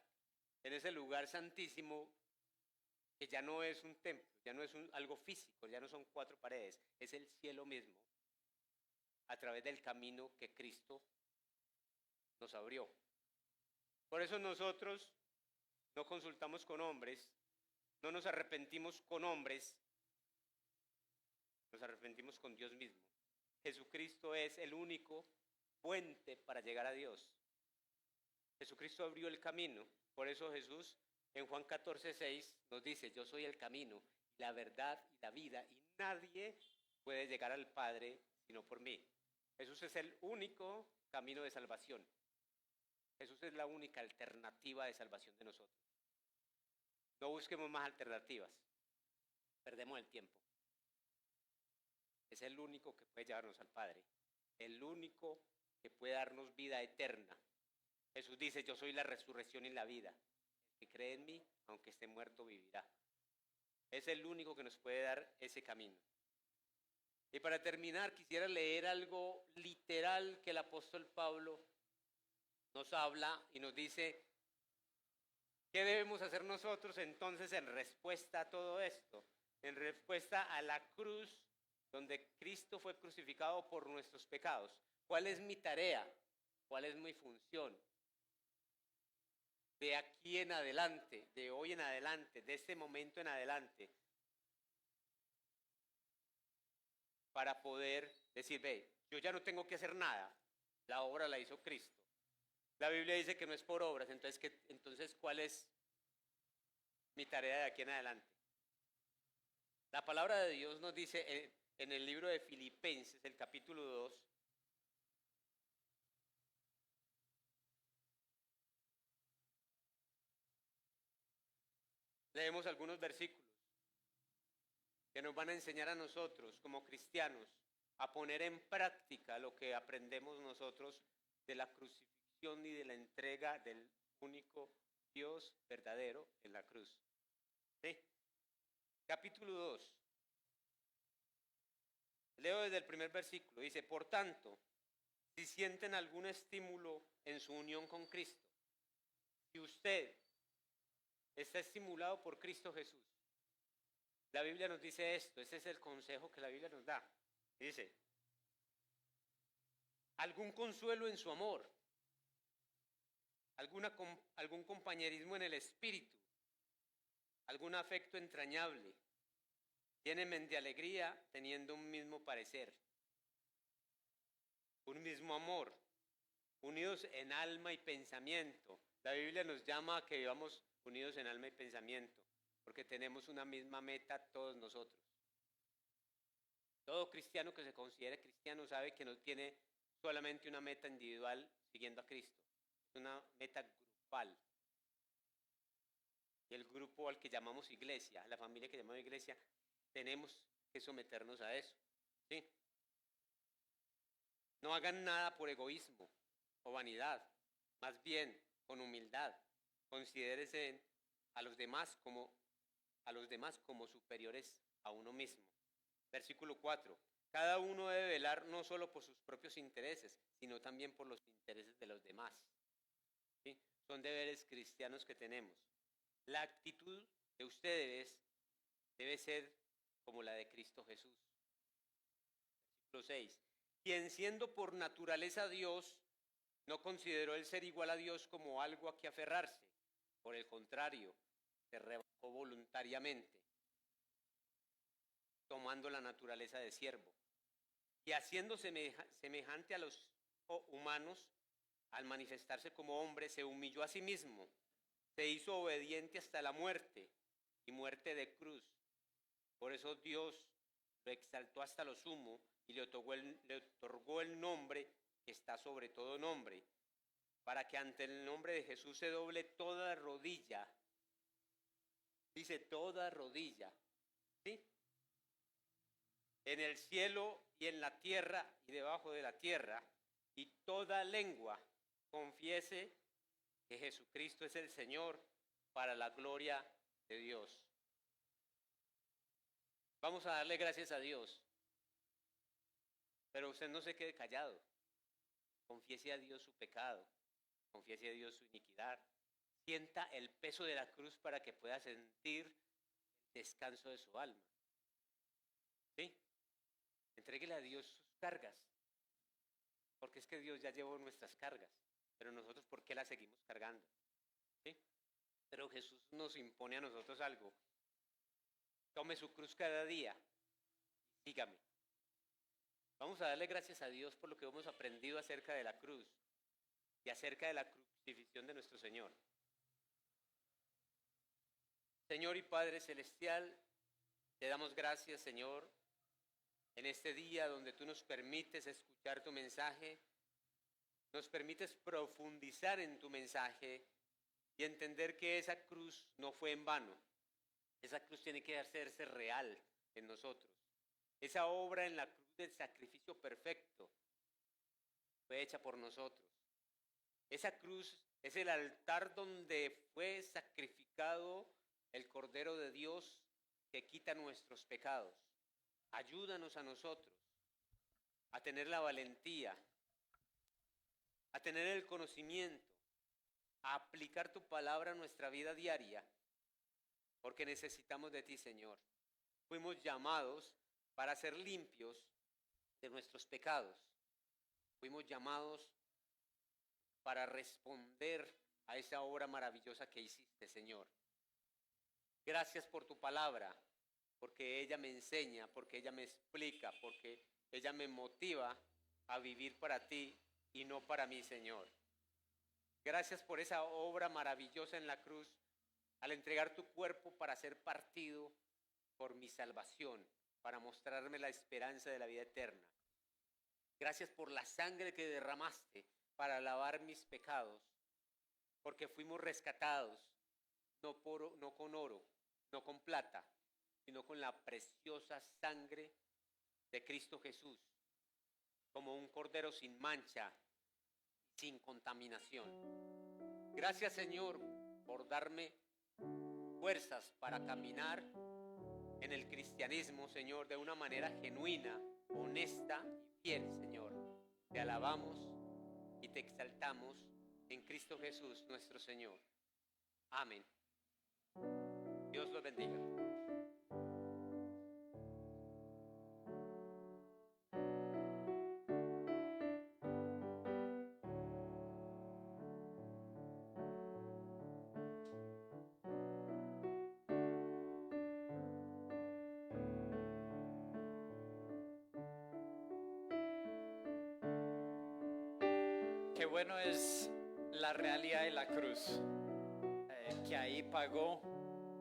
en ese lugar santísimo que ya no es un templo, ya no es algo físico, ya no son cuatro paredes, es el cielo mismo, a través del camino que Cristo nos abrió. Por eso nosotros no consultamos con hombres, no nos arrepentimos con hombres, nos arrepentimos con Dios mismo. Jesucristo es el único puente para llegar a Dios. Jesucristo abrió el camino. Por eso Jesús en Juan 14:6 nos dice, yo soy el camino, la verdad y la vida, y nadie puede llegar al Padre sino por mí. Jesús es el único camino de salvación. Jesús es la única alternativa de salvación de nosotros. No busquemos más alternativas. Perdemos el tiempo. Es el único que puede llevarnos al Padre. El único que puede darnos vida eterna. Jesús dice, yo soy la resurrección y la vida. El que cree en mí, aunque esté muerto, vivirá. Es el único que nos puede dar ese camino. Y para terminar, quisiera leer algo literal que el apóstol Pablo nos habla y nos dice, ¿qué debemos hacer nosotros entonces en respuesta a todo esto? En respuesta a la cruz donde Cristo fue crucificado por nuestros pecados. ¿Cuál es mi tarea? ¿Cuál es mi función? De aquí en adelante, de hoy en adelante, de este momento en adelante, para poder decir, ve, yo ya no tengo que hacer nada, la obra la hizo Cristo. La Biblia dice que no es por obras, entonces ¿cuál es mi tarea de aquí en adelante? La palabra de Dios nos dice en el libro de Filipenses, el capítulo 2, leemos algunos versículos que nos van a enseñar a nosotros como cristianos a poner en práctica lo que aprendemos nosotros de la crucifixión y de la entrega del único Dios verdadero en la cruz. ¿Sí? Capítulo 2. Leo desde el primer versículo. Dice, por tanto, si sienten algún estímulo en su unión con Cristo, si usted está estimulado por Cristo Jesús, la Biblia nos dice esto, ese es el consejo que la Biblia nos da. Dice, algún consuelo en su amor, algún compañerismo en el espíritu, algún afecto entrañable, llénenme de alegría teniendo un mismo parecer, un mismo amor, unidos en alma y pensamiento. La Biblia nos llama a que vivamos unidos en alma y pensamiento, porque tenemos una misma meta todos nosotros. Todo cristiano que se considere cristiano sabe que no tiene solamente una meta individual siguiendo a Cristo, es una meta grupal. Y el grupo al que llamamos iglesia, la familia que llamamos iglesia, tenemos que someternos a eso. ¿Sí? No hagan nada por egoísmo o vanidad, más bien con humildad. Considérense a los demás como superiores a uno mismo. Versículo 4. Cada uno debe velar no solo por sus propios intereses, sino también por los intereses de los demás. ¿Sí? Son deberes cristianos que tenemos. La actitud de ustedes debe ser como la de Cristo Jesús. Versículo 6. Quien siendo por naturaleza Dios, no consideró el ser igual a Dios como algo a que aferrarse. Por el contrario, se rebajó voluntariamente, tomando la naturaleza de siervo. Y haciendo semejante a los humanos, al manifestarse como hombre, se humilló a sí mismo. Se hizo obediente hasta la muerte y muerte de cruz. Por eso Dios lo exaltó hasta lo sumo y le otorgó el nombre que está sobre todo nombre, para que ante el nombre de Jesús se doble toda rodilla. Dice toda rodilla, ¿sí? En el cielo y en la tierra y debajo de la tierra, y toda lengua confiese que Jesucristo es el Señor, para la gloria de Dios. Vamos a darle gracias a Dios, pero usted no se quede callado. Confiese a Dios su pecado, confiese a Dios su iniquidad, sienta el peso de la cruz para que pueda sentir el descanso de su alma. ¿Sí? Entréguele a Dios sus cargas, porque es que Dios ya llevó nuestras cargas, pero nosotros ¿por qué las seguimos cargando? ¿Sí? Pero Jesús nos impone a nosotros algo. Tome su cruz cada día y sígame. Vamos a darle gracias a Dios por lo que hemos aprendido acerca de la cruz y acerca de la crucifixión de nuestro Señor. Señor y Padre Celestial, te damos gracias, Señor, en este día donde tú nos permites escuchar tu mensaje, nos permites profundizar en tu mensaje y entender que esa cruz no fue en vano. Esa cruz tiene que hacerse real en nosotros. Esa obra en la cruz del sacrificio perfecto fue hecha por nosotros. Esa cruz es el altar donde fue sacrificado el Cordero de Dios que quita nuestros pecados. Ayúdanos a nosotros a tener la valentía, a tener el conocimiento, a aplicar tu palabra a nuestra vida diaria, porque necesitamos de ti, Señor. Fuimos llamados para ser limpios de nuestros pecados. Fuimos llamados para responder a esa obra maravillosa que hiciste, Señor. Gracias por tu palabra, porque ella me enseña, porque ella me explica, porque ella me motiva a vivir para ti y no para mí, Señor. Gracias por esa obra maravillosa en la cruz, al entregar tu cuerpo para ser partido por mi salvación, para mostrarme la esperanza de la vida eterna. Gracias por la sangre que derramaste para lavar mis pecados, porque fuimos rescatados, no con oro, no con plata, sino con la preciosa sangre de Cristo Jesús, como un cordero sin mancha, sin contaminación. Gracias, Señor, por darme fuerzas para caminar en el cristianismo, Señor, de una manera genuina, honesta y fiel, Señor. Te alabamos y te exaltamos en Cristo Jesús, nuestro Señor. Amén. Dios los bendiga. Qué bueno es la realidad de la cruz, que ahí pagó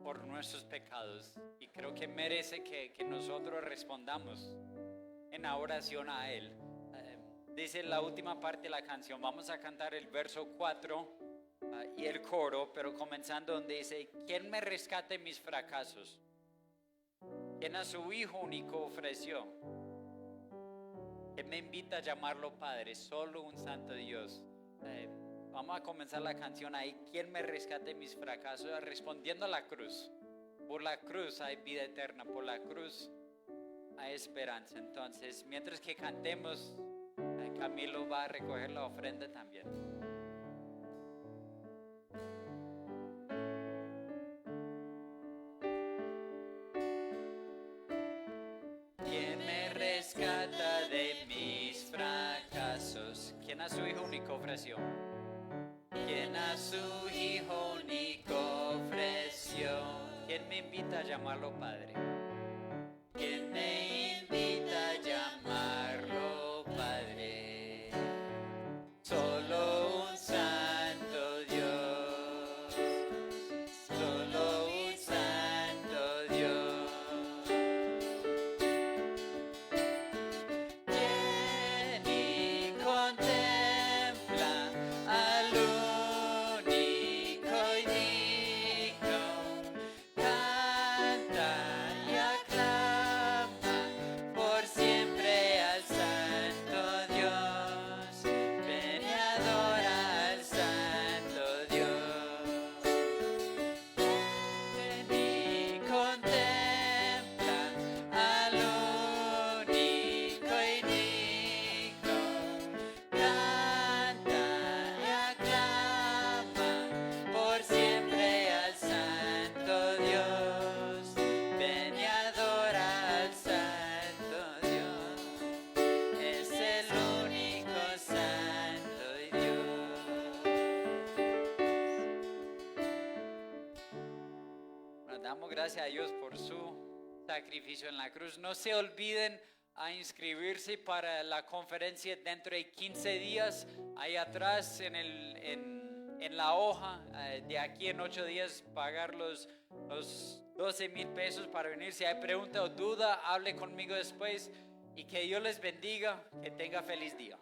por nuestros pecados, y creo que merece que nosotros respondamos en la oración a Él. Dice la última parte de la canción, vamos a cantar el verso 4 y el coro, pero comenzando donde dice: ¿Quién me rescate mis fracasos? ¿Quién a su Hijo único ofreció? ¿Quién me invita a llamarlo Padre? Solo un santo Dios. Vamos a comenzar la canción ahí. ¿Quién me rescate mis fracasos? Respondiendo a la cruz. Por la cruz hay vida eterna, por la cruz hay esperanza. Entonces, mientras que cantemos, Camilo va a recoger la ofrenda también. ¿Quién me rescata de mis fracasos? ¿Quién a su Hijo único ofreció? ¿Quién a su Hijo único ofreció? ¿Quién me invita a llamarlo Padre? ¿Quién me invita a llamarlo Padre? Solo un santo Dios, solo un santo Dios. ¿Quién y contempla al único y digno? Canta y aclama por siempre al santo Dios. Ven y adora al santo Dios. Ven y contempla al único y digno. Canta y aclama por siempre al santo Dios. Ven y adora al santo Dios. Es el único santo Dios. Bueno, damos gracias a Dios por su sacrificio en la cruz. No se olviden a inscribirse para la conferencia dentro de 15 días. Ahí atrás en la hoja, de aquí en 8 días pagar los 12,000 pesos para venir. Si hay pregunta o duda, hable conmigo después, y que Dios les bendiga, que tenga feliz día.